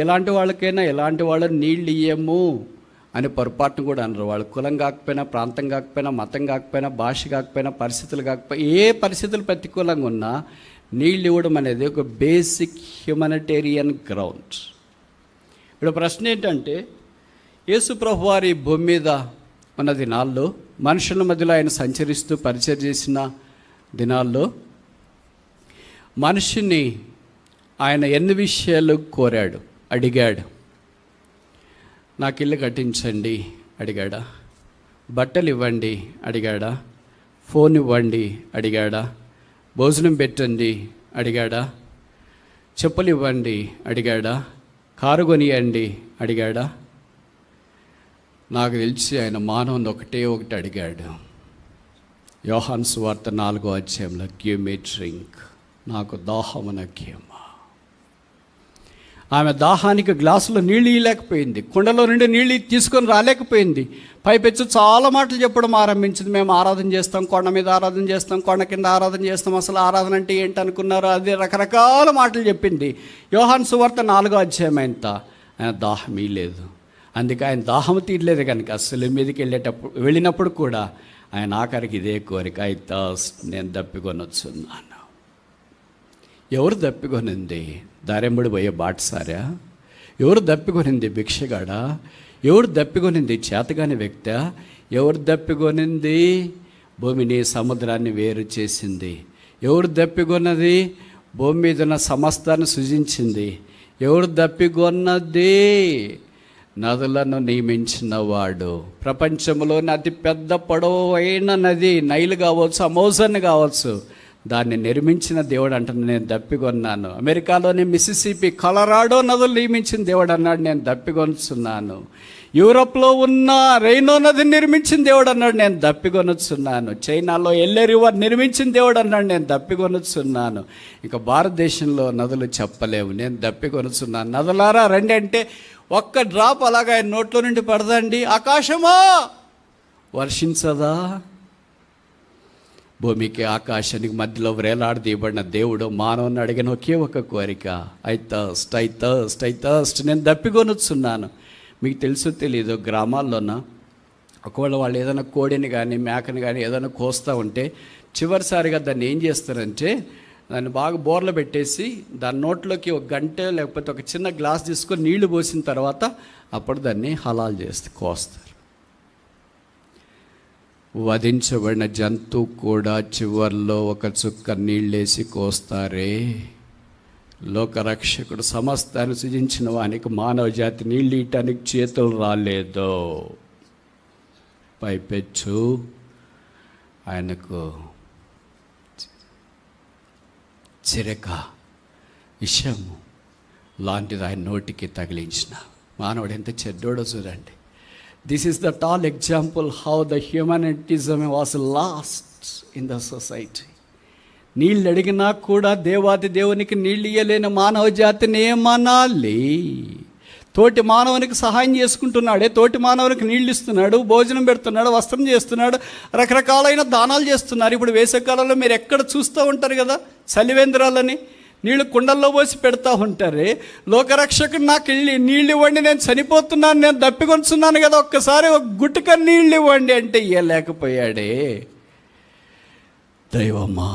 ఎలాంటి వాళ్ళకైనా ఎలాంటి వాళ్ళని నీళ్ళు ఇయ్యము అని పొరపాటును కూడా అనరు. వాళ్ళు కులం కాకపోయినా, ప్రాంతం కాకపోయినా, మతం కాకపోయినా, భాష కాకపోయినా, పరిస్థితులు కాకపోయినా, ఏ పరిస్థితులు ప్రతికూలంగా ఉన్నా నీళ్ళు ఇవ్వడం అనేది ఒక బేసిక్ హ్యూమనిటేరియన్ గ్రౌండ్. ఇప్పుడు ప్రశ్న ఏంటంటే, యేసు ప్రభువారి భూమి మీద ఉన్న దినాల్లో, మనుషుల మధ్యలో ఆయన సంచరిస్తూ పరిచయం చేసిన దినాల్లో మనిషిని ఆయన ఎన్ని విషయాలు కోరాడు, అడిగాడు. నాకు ఇల్లు కట్టించండి అడిగాడా? బట్టలు ఇవ్వండి అడిగాడా? ఫోన్ ఇవ్వండి అడిగాడా? భోజనం పెట్టండి అడిగాడా? చెప్పులు ఇవ్వండి అడిగాడా? కారు కొనియండి అడిగాడా? నాకు తెలిసి ఆయన మానవుని ఒకటి అడిగాడు. యోహాను సువార్త 4వ అధ్యాయంలో, గివ్ మీ డ్రింక్, నాకు దాహమునకేమా. ఆమె దాహానికి గ్లాసులో నీళ్ళు ఇవ్వలేకపోయింది, కుండలో నుండి నీళ్ళు తీసుకొని రాలేకపోయింది. పైపెచ్చు చాలా మాటలు చెప్పడం ఆరంభించింది. మేము ఆరాధన చేస్తాం, కొండ మీద ఆరాధన చేస్తాం, కొండ కింద ఆరాధన చేస్తాం, అసలు ఆరాధన అంటే ఏంటి అనుకున్నారు, అది రకరకాల మాటలు చెప్పింది. యోహాను సువార్త 4వ అధ్యాయం ఆయన దాహం ఇలేదు. అందుకే ఆయన దాహం తీయలేదు కనుక అసలు మీదకి వెళ్ళినప్పుడు కూడా ఆయన ఆఖరికి ఇదే కోరిక, ఐ థర్స్ట్, నేను దప్పికొనొచ్చున్నాను. ఎవరు దప్పికొనింది? దారెంబడి పోయే బాటసారా? ఎవరు దప్పికొనింది? భిక్షగాడా? ఎవరు దప్పికొనింది? చేతగాని వ్యక్తి. ఎవరు దప్పికొనింది? భూమిని సముద్రాన్ని వేరు చేసింది. ఎవరు దప్పికొన్నది? భూమి మీద ఉన్న సమస్తాన్ని సృజించింది. ఎవరు దప్పికొన్నది? నదులను నియమించినవాడు. ప్రపంచంలోని అతి పెద్ద పొడవైన నది నైలు కావచ్చు, అమోజన్ కావచ్చు, దాన్ని నిర్మించిన దేవుడు అంటున్నాడు, నేను దప్పికొన్నాను. అమెరికాలోని మిసిసిపి, కొలరాడో నదులు నియమించిన దేవుడు అన్నాడు, నేను దప్పికొనుచున్నాను. యూరోప్లో ఉన్న రైనో నదిని నిర్మించిన దేవుడు అన్నాడు, నేను దప్పికొనుచున్నాను. చైనాలో ఎల్లే రివర్ నిర్మించిన దేవుడు అన్నాడు, నేను దప్పికొనుచున్నాను. ఇంకా భారతదేశంలో నదులు చెప్పలేవు, నేను దప్పికొనుచున్నాను. నదులారా రండి అంటే ఒక్క డ్రాప్ అలాగా ఆయన నోట్లో నుండి పడదండి. ఆకాశమా వర్షించదా? భూమికి ఆకాశానికి మధ్యలో వేలాడదీయబడిన దేవుడు మానవుని అడిగిన ఒకే ఒక కోరిక, ఐ థర్స్ట్, నేను దప్పికొనుచున్నాను. మీకు తెలుసో తెలీదు, గ్రామాల్లోన ఒకవేళ వాళ్ళు ఏదైనా కోడిని కానీ మేకని కానీ ఏదైనా కోస్తూ ఉంటే చివరిసారిగా దాన్ని ఏం చేస్తారంటే దాన్ని బాగా బోర్లు పెట్టేసి దాని నోట్లోకి ఒక గంట లేకపోతే ఒక చిన్న గ్లాస్ తీసుకొని నీళ్లు పోసిన తర్వాత అప్పుడు దాన్ని హలాల్ చేస్తే కోస్తారు. వధించబడిన జంతువు కూడా చివర్లో ఒక చుక్క నీళ్ళేసి కోస్తారే. లోకరక్షకుడు సమస్తాన్ని సృజించిన వానికి మానవ జాతి నీళ్ళు ఇయటానికి చేతులు రాలేదు. పైపెచ్చు ఆయనకు చిరక విషము లాంటిది ఆయన నోటికి తగిలించిన. మానవుడు ఎంత చెడ్డోడో చూడండి. This is the tall example how the humanism was lost in the society. నీళ్ళు అడిగినా కూడా దేవాది దేవునికి నీళ్ళు ఇయ్యలేని మానవ జాతిని ఏమనాలి? తోటి మానవునికి సహాయం చేసుకుంటున్నాడే, తోటి మానవునికి నీళ్ళు ఇస్తున్నాడు, భోజనం పెడుతున్నాడు, వస్త్రం చేస్తున్నాడు, రకరకాలైన దానాలు చేస్తున్నారు. ఇప్పుడు వేసవికాలంలో మీరు ఎక్కడ చూస్తూ ఉంటారు కదా, చలివేంద్రాలని నీళ్ళు కుండల్లో పోసి పెడతా ఉంటారే. లోకరక్షకుడు నాకు నీళ్ళు ఇవ్వండి, నేను చనిపోతున్నాను, నేను దప్పికొంచున్నాను కదా, ఒక్కసారి ఒక గుట్టుక నీళ్ళు ఇవ్వండి అంటే ఇవ్వలేకపోయాడే. దైవమా,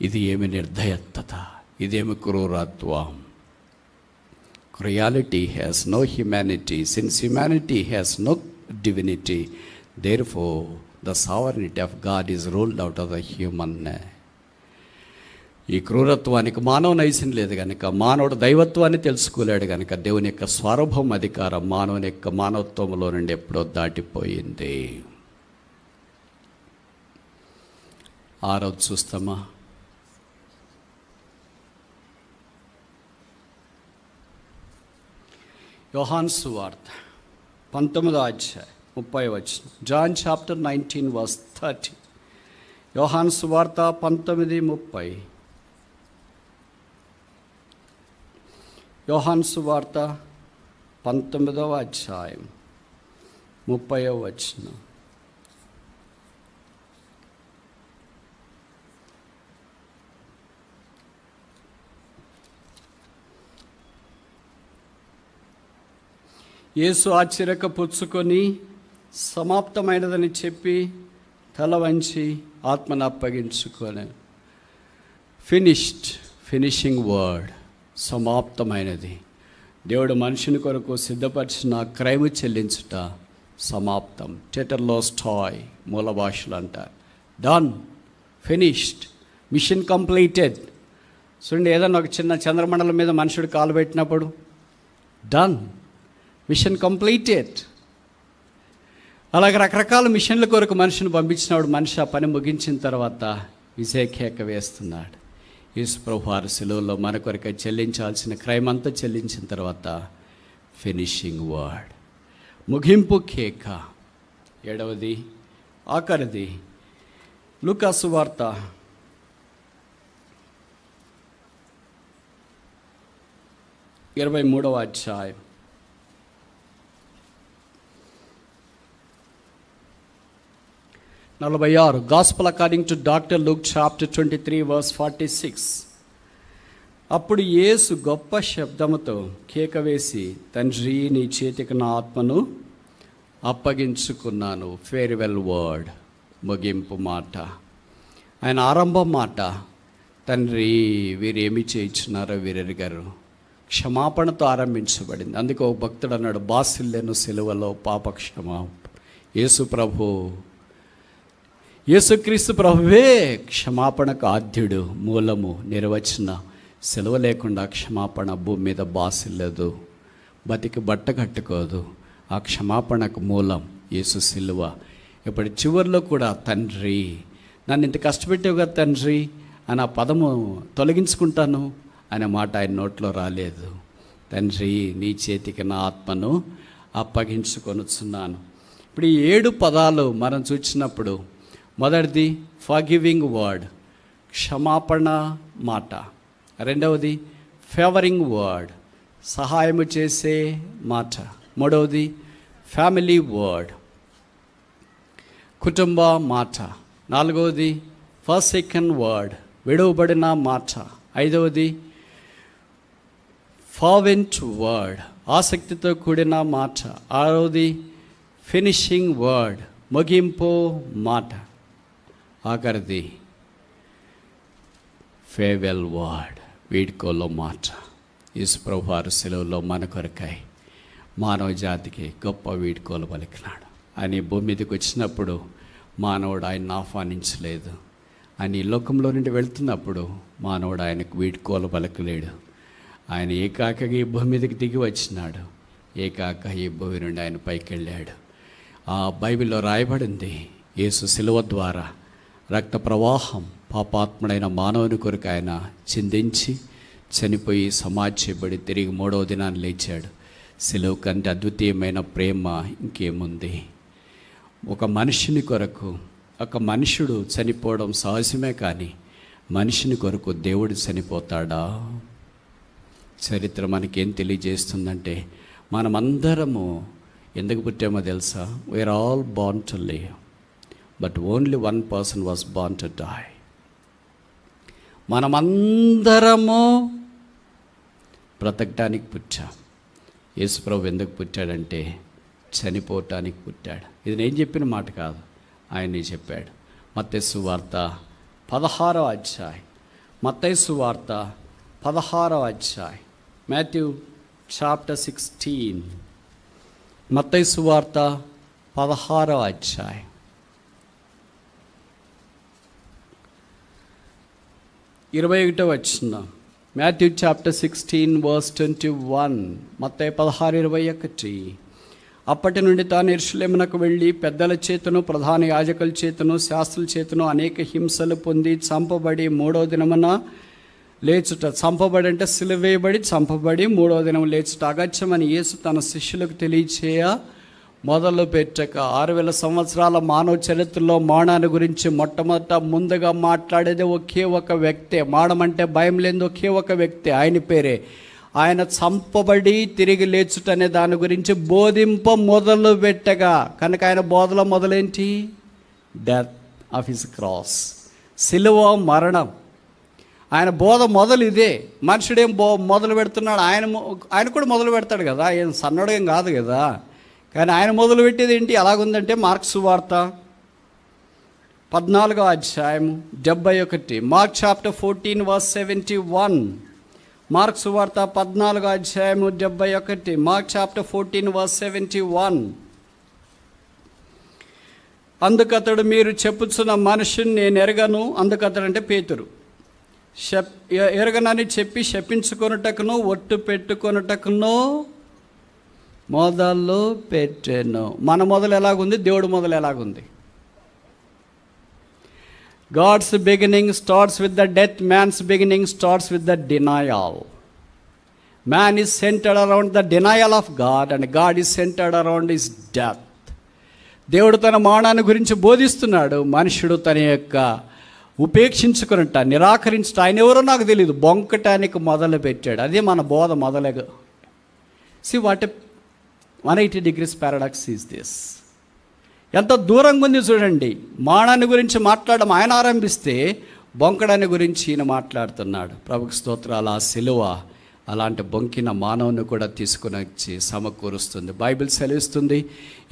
ఇది ఏమి నిర్దయత్వత, ఇదేమి క్రూరత్వం. Reality has no humanity. Since humanity has no divinity, therefore the sovereignty of God is ruled out of the human. ఈ క్రూరత్వానికి మానవ నైజం లేదు కనుక, మానవుడు దైవత్వాన్ని తెలుసుకోలేడు కనుక దేవుని యొక్క సార్వభౌమ అధికారం మానవుని యొక్క మానవత్వంలో నుండి ఎప్పుడో దాటిపోయింది. ఆరోజు చూస్తామా? యోహాను సువార్త 19వ అధ్యాయం 30వ వచనం. John chapter 19 verse 30. యోహాను సువార్త 19:30. యోహాను సువార్త 19వ అధ్యాయం 30వ వచనం. యేసు ఆశ్చర్యక పుచ్చుకొని సమాప్తమైనదని చెప్పి తల వంచి ఆత్మను అప్పగించుకొని, ఫినిషింగ్ వర్డ్, సమాప్తమైనది. దేవుడు మనుషుని కొరకు సిద్ధపరిచిన క్రైము చెల్లించుట సమాప్తం. టెటర్లోస్ టాయ్ మూల భాషలు అంటారు. Done, finished, machine completed. చూడండి, ఏదన్నా ఒక చిన్న చంద్రమండలం మీద మనుషుడు కాలు పెట్టినప్పుడు డన్, మిషన్ కంప్లీటెడ్. అలాగే రకరకాల మిషన్ల కొరకు మనిషిని పంపించినప్పుడు మనిషి ఆ పని ముగించిన తర్వాత విజయకేక వేస్తున్నాడు. యేసు ప్రభువారు శిలువలో మన కొరకు చెల్లించాల్సిన క్రైమ్ అంతా చెల్లించిన తర్వాత ఫినిషింగ్ వర్డ్, ముగింపు కేక. 7వది ఆఖరిది లూకా సువార్త 23వ అధ్యాయం 46. Gospel according to Dr. Luke chapter 23 verse 46. అప్పుడు యేసు గొప్ప శబ్దముతో కేక వేసి, తండ్రి, నీ చేతికి నా ఆత్మను అప్పగించుకున్నాను. ఫేర్వెల్ వర్డ్, ముగింపు మాట. ఆయన ఆరంభం మాట, తండ్రి, వీరేమి చేయించున్నారో వీరెరిగారు. క్షమాపణతో ఆరంభించబడింది. అందుకే ఒక భక్తుడు అన్నాడు, బాసిల్లెను సిలువలో పాపక్షమా. యేసుక్రీస్తు ప్రభువే క్షమాపణకు ఆద్యుడు, మూలము, నిర్వచన. సిలువ లేకుండా క్షమాపణ భూమి మీద బాసిల్లదు, బతికి బట్ట కట్టుకోదు. ఆ క్షమాపణకు మూలం యేసు సిలువ. ఇప్పుడు చివరిలో కూడా తండ్రి నన్ను ఇంత కష్టపెట్టావు కదా తండ్రి అని ఆ పదము తొలగించుకుంటాను అనే మాట ఆయన నోట్లో రాలేదు. తండ్రి నీ చేతికి నా ఆత్మను అప్పగించుకొనుచున్నాను. ఇప్పుడు ఈ 7 పదాలు మనం చూసినప్పుడు, మొదటిది ఫర్గివింగ్ వర్డ్, క్షమాపణ మాట. రెండవది ఫేవరింగ్ వర్డ్, సహాయము చేసే మాట. మూడవది ఫ్యామిలీ వర్డ్, కుటుంబ మాట. నాలుగవది ఫర్సేకెన్ వర్డ్, విడవబడిన మాట. ఐదవది ఫర్వెంట్ వర్డ్, ఆసక్తితో కూడిన మాట. ఆరవది ఫినిషింగ్ వర్డ్, ముగింపు మాట. ఆఖరిది ఫేర్వెల్ వర్డ్, వీడ్కోలో మాట. యేసుప్రభు వారు సెలవులో మన కొరకై మానవ జాతికి గొప్ప వీడ్కోలు పలికినాడు. ఆయన ఈ భూమి మీదకి వచ్చినప్పుడు మానవుడు ఆయన్ని ఆహ్వానించలేదు. ఆయన ఈ లోకంలో నుండి వెళ్తున్నప్పుడు మానవుడు ఆయనకు వీడ్కోలు పలకలేడు. ఆయన ఏకాకగా ఈ భూమి మీదకి దిగి వచ్చినాడు, ఏకాక ఈ భూమి నుండి ఆయన పైకి వెళ్ళాడు. ఆ బైబిల్లో రాయబడింది, యేసు సిలువ ద్వారా రక్త ప్రవాహం పాపాత్ముడైన మానవుని కొరకు ఆయన చిందించి చనిపోయి సమాధి తిరిగి 3వ దినాన్ని లేచాడు. సిలువ కంటే అద్వితీయమైన ప్రేమ ఇంకేముంది? ఒక మనిషిని కొరకు ఒక మనుషుడు చనిపోవడం సహజమే, కానీ మనిషిని కొరకు దేవుడు చనిపోతాడా? చరిత్ర మనకేం తెలియజేస్తుందంటే, మనమందరము ఎందుకు పుట్టామో తెలుసా? We are all born to live, but only one person was born to die. మనమందరము బ్రతకటానికి పుట్టాం. యేసుప్రభు ఎందుకు పుట్టాడంటే చనిపోవటానికి పుట్టాడు. ఇది నేను చెప్పిన మాట కాదు, ఆయనే చెప్పాడు. మత్తయి సువార్త 16వ అధ్యాయం, మత్తయి సువార్త 16వ అధ్యాయం, మాథ్యూ చాప్టర్ 16, మత్తయి సువార్త 16వ అధ్యాయం 21వ వచనం. Matthew chapter 16 verse 21. మత్తయి 16:21. అప్పటి నుండి తాను యెరూషలేమునకు వెళ్ళి పెద్దల చేతను ప్రధాన యాజకుల చేతను శాస్త్రుల చేతను అనేక హింసలు పొంది చంపబడి 3వ దినమున లేచుట. చంపబడి అంటే సిలువేయబడి చంపబడి 3వ దినం లేచుట అగత్యమని యేసు తన శిష్యులకు తెలియచేయ మొదలు పెట్టక 6000 సంవత్సరాల మానవ చరిత్రలో మరణాన్ని గురించి మొట్టమొదట ముందుగా మాట్లాడేది ఒకే ఒక వ్యక్తే. మరణం అంటే భయం లేని ఒకే ఒక వ్యక్తి, ఆయన పేరే. ఆయన చంపబడి తిరిగి లేచుట అనే దాని గురించి బోధింప మొదలు పెట్టగా, కనుక ఆయన బోధలో మొదలేంటి? డెత్ ఆఫ్ హిస్ క్రాస్, సిలువ మరణం. ఆయన బోధ మొదలు ఇదే. మనుషుడేం మొదలు పెడుతున్నాడు? ఆయన కూడా మొదలు పెడతాడు కదా, ఆయన సన్నడేం కాదు కదా. కానీ ఆయన మొదలుపెట్టేది ఏంటి? అలాగుందంటే మార్క్స్ వార్త 14వ అధ్యాయం 71, మార్క్ చాప్టర్ 14 verse 71. మార్క్స్ వార్త 14వ అధ్యాయం 71, మార్క్ చాప్టర్ 14 verse 71. అందుకతడు మీరు చెప్పుచున్న మనుషుని నేను ఎరగను. అందుకతడు అంటే పేతురు. ఎరగనని చెప్పి శపించుకొనుటకును ఒట్టు పెట్టుకొనుటకును మొదలు పెట్టాను. మన మొదలు ఎలాగుంది? దేవుడు మొదలు ఎలాగుంది? God's beginning starts with the death, man's beginning starts with the denial. Man is centred around the denial of God and God is centred around his death. దేవుడు తన మరణాన్ని గురించి బోధిస్తున్నాడు, మనుషుడు తన యొక్క ఉపేక్షించుకున్నట్ట, నిరాకరించట, ఆయన ఎవరో నాకు తెలియదు, బొంకటానికి మొదలు పెట్టాడు. అదే మన బోధ మొదలగా. See what 180 degrees paradox is this. ఎంత దూరంగా ఉంది చూడండి. మరణాన్ని గురించి మాట్లాడడం ఆయన ఆరంభిస్తే బొంకడాన్ని గురించి ఈయన మాట్లాడుతున్నాడు. ప్రభుకి స్తోత్రాలు. ఆ సిలువ అలాంటి బొంకిన మానవుని కూడా తీసుకుని వచ్చి సమకూరుస్తుంది. బైబిల్ సెలవిస్తుంది,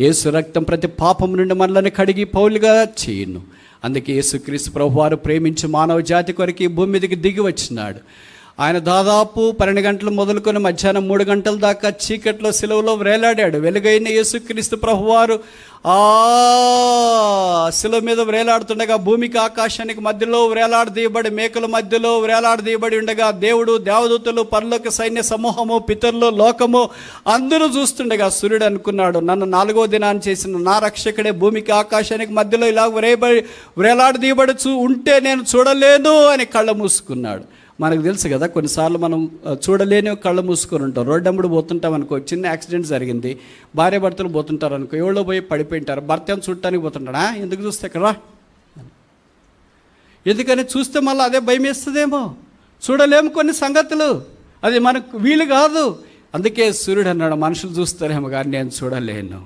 యేసు రక్తం ప్రతి పాపం నుండి మనల్ని కడిగి పౌలుగా చేయను. అందుకే యేసుక్రీస్తు ప్రభువారు ప్రేమించి మానవ జాతి కొరకు ఈ భూమి మీదకి దిగి వచ్చినాడు. ఆయన దాదాపు 12 గంటలు మొదలుకొని మధ్యాహ్నం 3 గంటల దాకా చీకట్లో సిలువలో వేలాడాడు. వెలుగైన యేసుక్రీస్తు ప్రభువారు ఆ సిలువ మీద వేలాడుతుండగా భూమికి ఆకాశానికి మధ్యలో వేలాడదీయబడి, మేకల మధ్యలో వేలాడదీయబడి ఉండగా దేవుడు, దేవదూతలు, పరలోక సైన్య సమూహము, పితరులు, లోకము అందరూ చూస్తుండగా సూర్యుడు అనుకున్నాడు, నన్ను 4వ దినాన్ని చేసిన నా రక్షకుడే భూమికి ఆకాశానికి మధ్యలో ఇలా వేలాడదీయబడి ఉంటే నేను చూడలేను అని కళ్ళ మూసుకున్నాడు. మనకు తెలుసు కదా, కొన్నిసార్లు మనం చూడలేని కళ్ళు మూసుకొని ఉంటాం. రోడ్డమ్మడు పోతుంటాం అనుకో, చిన్న యాక్సిడెంట్ జరిగింది, భార్య భర్తలు పోతుంటారు అనుకో, ఎవరో పోయి పడిపోయింటారు, భర్త ఏమో చూడటానికి పోతుంటాడా, ఎందుకు చూస్తే ఇక్కడ ఎందుకని చూస్తే మళ్ళీ అదే భయం వేస్తుందేమో, చూడలేము కొన్ని సంగతులు, అది మనకు వీలు కాదు. అందుకే సూర్యుడు అన్నాడు, మనుషులు చూస్తారేమో కానీ నేను చూడలేను.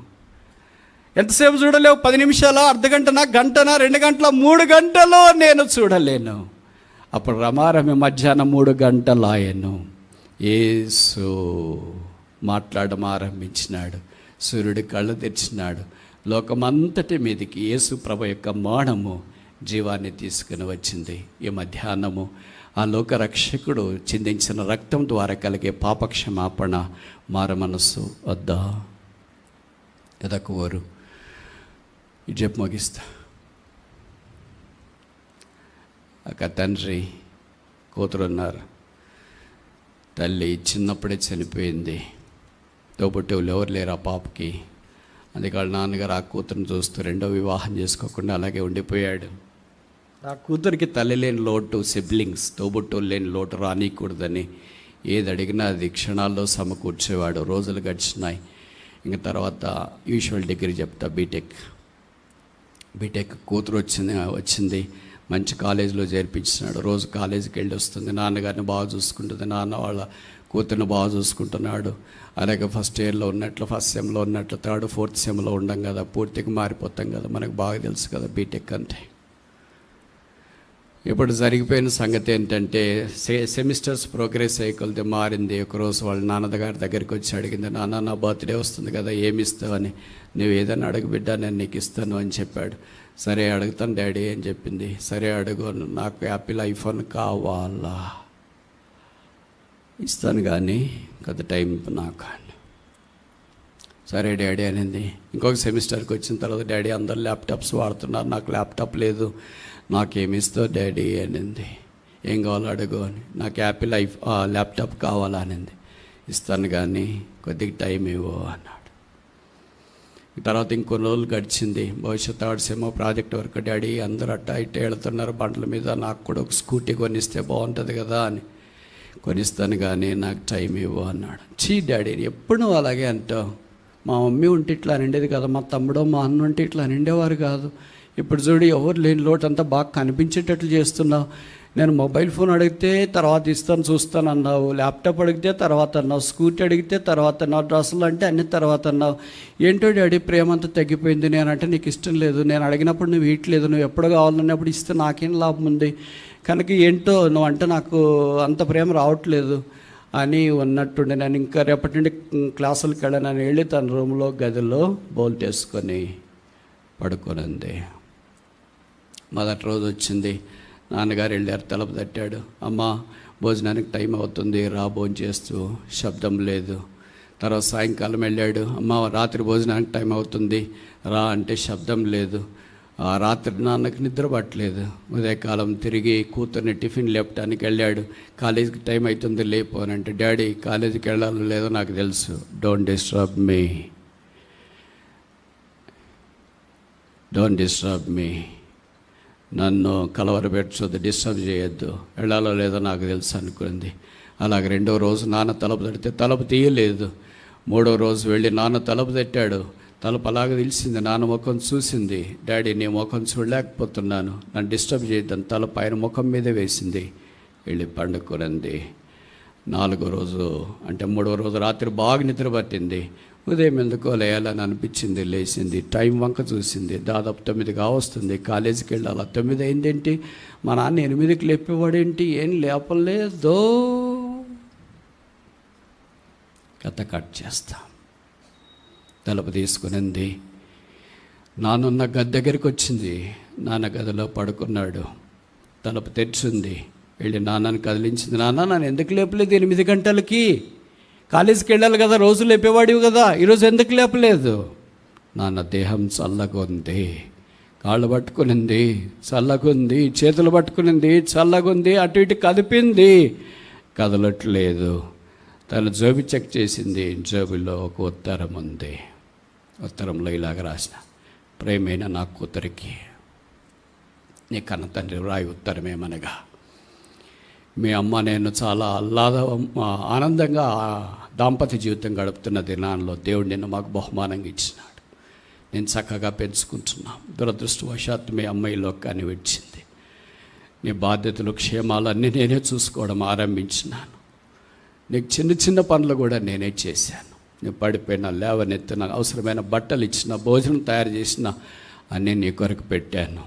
ఎంతసేపు చూడలేవు? 10 నిమిషాలు, అర్ధగంటనా, గంటనా, 2 గంటల, 3 గంటలు నేను చూడలేను. అప్పుడు రమారమి మధ్యాహ్నం 3 గంటలు ఆయను యేసు మాట్లాడడం ఆరంభించినాడు. సూర్యుడి కళ్ళు తెరిచినాడు. లోకమంతటి మీదకి యేసు ప్రభు యొక్క మరణము జీవాన్ని తీసుకుని వచ్చింది. ఈ మధ్యాహ్నము ఆ లోక రక్షకుడు చిందించిన రక్తం ద్వారా కలిగే పాపక్షమాపణ మారమనస్సు వద్దా ఎదకువరు ఈ చెప్పు ముగిస్తా. ఒక తండ్రి కూతురు ఉన్నారు. తల్లి చిన్నప్పుడే చనిపోయింది. తోబుట్టువులు ఎవరు లేరు ఆ పాపకి. అందుకే వాళ్ళ నాన్నగారు ఆ కూతురుని చూస్తూ 2వ వివాహం చేసుకోకుండా అలాగే ఉండిపోయాడు. ఆ కూతురికి తల్లి లేని లోటు, సిబ్లింగ్స్, తోబుట్టువులు లేని లోటు రానియకూడదని ఏది అడిగినా అది క్షణాల్లో సమకూర్చేవాడు. రోజులు గడిచినాయి. ఇంక తర్వాత యూజువల్ డిగ్రీ చెప్తా, బీటెక్ కూతురు వచ్చింది. మంచి కాలేజీలో చేర్పించినాడు. రోజు కాలేజీకి వెళ్ళి వస్తుంది. నాన్నగారిని బాగా చూసుకుంటుంది. నాన్న వాళ్ళ కూతుర్ని బాగా చూసుకుంటున్నాడు. అలాగే ఫస్ట్ ఇయర్లో ఉన్నట్లు, ఫస్ట్ సెమ్లో ఉన్నట్లు, 3rd, 4th సెమ్లో ఉండం కదా, పూర్తిగా మారిపోతాం కదా, మనకు బాగా తెలుసు కదా బీటెక్ అంటే. ఇప్పుడు జరిగిపోయిన సంగతి ఏంటంటే సెమిస్టర్స్ ప్రోగ్రెస్ అయ్యే కొలితే మారింది. ఒకరోజు వాళ్ళ నాన్నగారి దగ్గరికి వచ్చి అడిగింది, నాన్న నా బర్త్డే వస్తుంది కదా, ఏమి ఇస్తావని. నువ్వు ఏదైనా అడుగు బిడ్డ, నేను నీకు ఇస్తాను అని చెప్పాడు. సరే అడుగుతాను డాడీ అని చెప్పింది. సరే అడుగు, నాకు యాపిల్ ఐఫోన్ కావాలా, ఇస్తాను కానీ కొంత టైం నాకు. సరే డాడీ అనింది. ఇంకొక సెమిస్టర్కి వచ్చిన తర్వాత, డాడీ అందరు ల్యాప్టాప్స్ వాడుతున్నారు, నాకు ల్యాప్టాప్ లేదు, నాకేమి ఇస్తావు డాడీ అనింది. ఏం కావాలో అడుగు అని. నాకు యాపిల్ ల్యాప్టాప్ కావాలా అనింది. ఇస్తాను కానీ కొద్దిగా టైం ఇవ్వు అన్నాడు. తర్వాత ఇంకొన్ని రోజులు గడిచింది. భవిష్యత్ 3rd sem project work. Daddy అందరూ అట్టా ఇట్ట వెళ్తున్నారు బండ్ల మీద, నాకు కూడా ఒక స్కూటీ కొనిస్తే బాగుంటుంది కదా అని. కొనిస్తాను కానీ నాకు టైం ఇవ్వు అన్నాడు. చీ డాడీ, ఎప్పుడు నువ్వు అలాగే అంటావు? మా మమ్మీ ఉంటే ఇట్లా నిండేది కదా, మా తమ్ముడో మా అన్న ఉంటే ఇట్లా నిండేవారు కాదు. ఇప్పుడు చూడు ఎవరు లేని లోటు అంతా బాగా కనిపించేటట్లు చేస్తున్నావు. నేను మొబైల్ ఫోన్ అడిగితే తర్వాత ఇస్తాను చూస్తాను అన్నావు, ల్యాప్టాప్ అడిగితే తర్వాత అన్నావు, స్కూటీ అడిగితే తర్వాత అన్నావు, డ్రెస్సులు అంటే అన్ని తర్వాత అన్నావు. ఏంటో డాడీ ప్రేమ అంతా తగ్గిపోయింది, నేనంటే నీకు ఇష్టం లేదు, నేను అడిగినప్పుడు నువ్వు ఇట్లేదు, నువ్వు ఎప్పుడు కావాలన్నప్పుడు ఇస్తే నాకేం లాభం ఉంది, కనుక ఏంటో నువ్వు అంటే నాకు అంత ప్రేమ రావట్లేదు అని ఉన్నట్టుండి నేను ఇంకా రేపటి నుండి క్లాసులకు వెళ్ళానని వెళ్ళి తన రూమ్లో గదిలో బోల్ట్ వేసుకొని పడుకొనింది. మొదటి రోజు వచ్చింది. నాన్నగారు వెళ్ళారు, తలుపు తట్టాడు. అమ్మ భోజనానికి టైం అవుతుంది రా, భోజనం చేస్తూ శబ్దం లేదు. తర్వాత సాయంకాలం వెళ్ళాడు. అమ్మ రాత్రి భోజనానికి టైం అవుతుంది రా అంటే శబ్దం లేదు. ఆ రాత్రి నాన్నకి నిద్ర పట్టలేదు. ఉదయకాలం తిరిగి కూతుర్ని టిఫిన్ లేపడానికి వెళ్ళాడు. కాలేజీకి టైం అవుతుంది లేపు అని అంటే, డాడీ కాలేజీకి వెళ్ళాలో లేదో నాకు తెలుసు, డోంట్ డిస్టర్బ్ మీ, నన్ను కలవరపెట్టొద్దు, డిస్టర్బ్ చేయొద్దు, వెళ్ళాలో లేదో నాకు తెలుసు అనుకుంది. అలాగే 2వ రోజు నాన్న తలుపు తడితే తలుపు తీయలేదు. 3వ రోజు వెళ్ళి నాన్న తలుపు తట్టాడు. తలుపు అలాగే తెలిసింది. నాన్న ముఖం చూసింది. డాడీ నీ ముఖం చూడలేకపోతున్నాను, నన్ను డిస్టర్బ్ చేయొద్దని తలుపు ఆయన ముఖం మీదే వేసింది. వెళ్ళి పండుకొనింది. 4వ రోజు అంటే 3వ రోజు రాత్రి బాగా నిద్ర పట్టింది. ఉదయం ఎందుకో లేయాలని అనిపించింది. లేచింది, టైం వంక చూసింది. దాదాపు 9 కావస్తుంది. కాలేజీకి వెళ్ళాలి. 9 అయిందేంటి, మా నాన్న 8కి లేపేవాడేంటి, ఏం లేపలేదో. కథ కట్ చేస్తాం. తలుపు తీసుకునింది. నానున్న గది దగ్గరికి వచ్చింది. నాన్న గదిలో పడుకున్నాడు. తలుపు తెరిచింది. వెళ్ళి నాన్నని కదిలించింది. నాన్న నన్ను ఎందుకు లేపలేదు 8 గంటలకి? కాలేజీకి వెళ్ళాలి కదా, రోజు లేపేవాడివి కదా, ఈరోజు ఎందుకు లేపలేదు? నాన్న దేహం చల్లగుంది, కాళ్ళు పట్టుకునింది చల్లగుంది, చేతులు పట్టుకునింది చల్లగుంది, అటు ఇటు కదిపింది, కదలట్లేదు. తను జోబి చెక్ చేసింది, జోబిలో ఒక ఉత్తరం ఉంది. ఉత్తరంలో ఇలాగ రాసిన: ప్రేమైన నా కూతురికి నీ కన్న తండ్రి రాయి ఉత్తరమేమనగా, మీ అమ్మ నేను చాలా ఆనందంగా దాంపత్య జీవితం గడుపుతున్న దినాల్లో దేవుడు నిన్ను మాకు బహుమానంగా ఇచ్చినాడు. నేను చక్కగా పెంచుకుంటున్నాను. దురదృష్టవశాత్తు మీ అమ్మాయి లోకాన్ని విడిచింది. నీ బాధ్యతలు క్షేమాలన్నీ నేనే చూసుకోవడం ఆరంభించినాను. నీకు చిన్న చిన్న పనులు కూడా నేనే చేశాను. నువ్వు పడిపోయినా, లేవనెత్తిన, అవసరమైన బట్టలు ఇచ్చిన, భోజనం తయారు చేసిన అన్నీ నీ కొరకు పెట్టాను.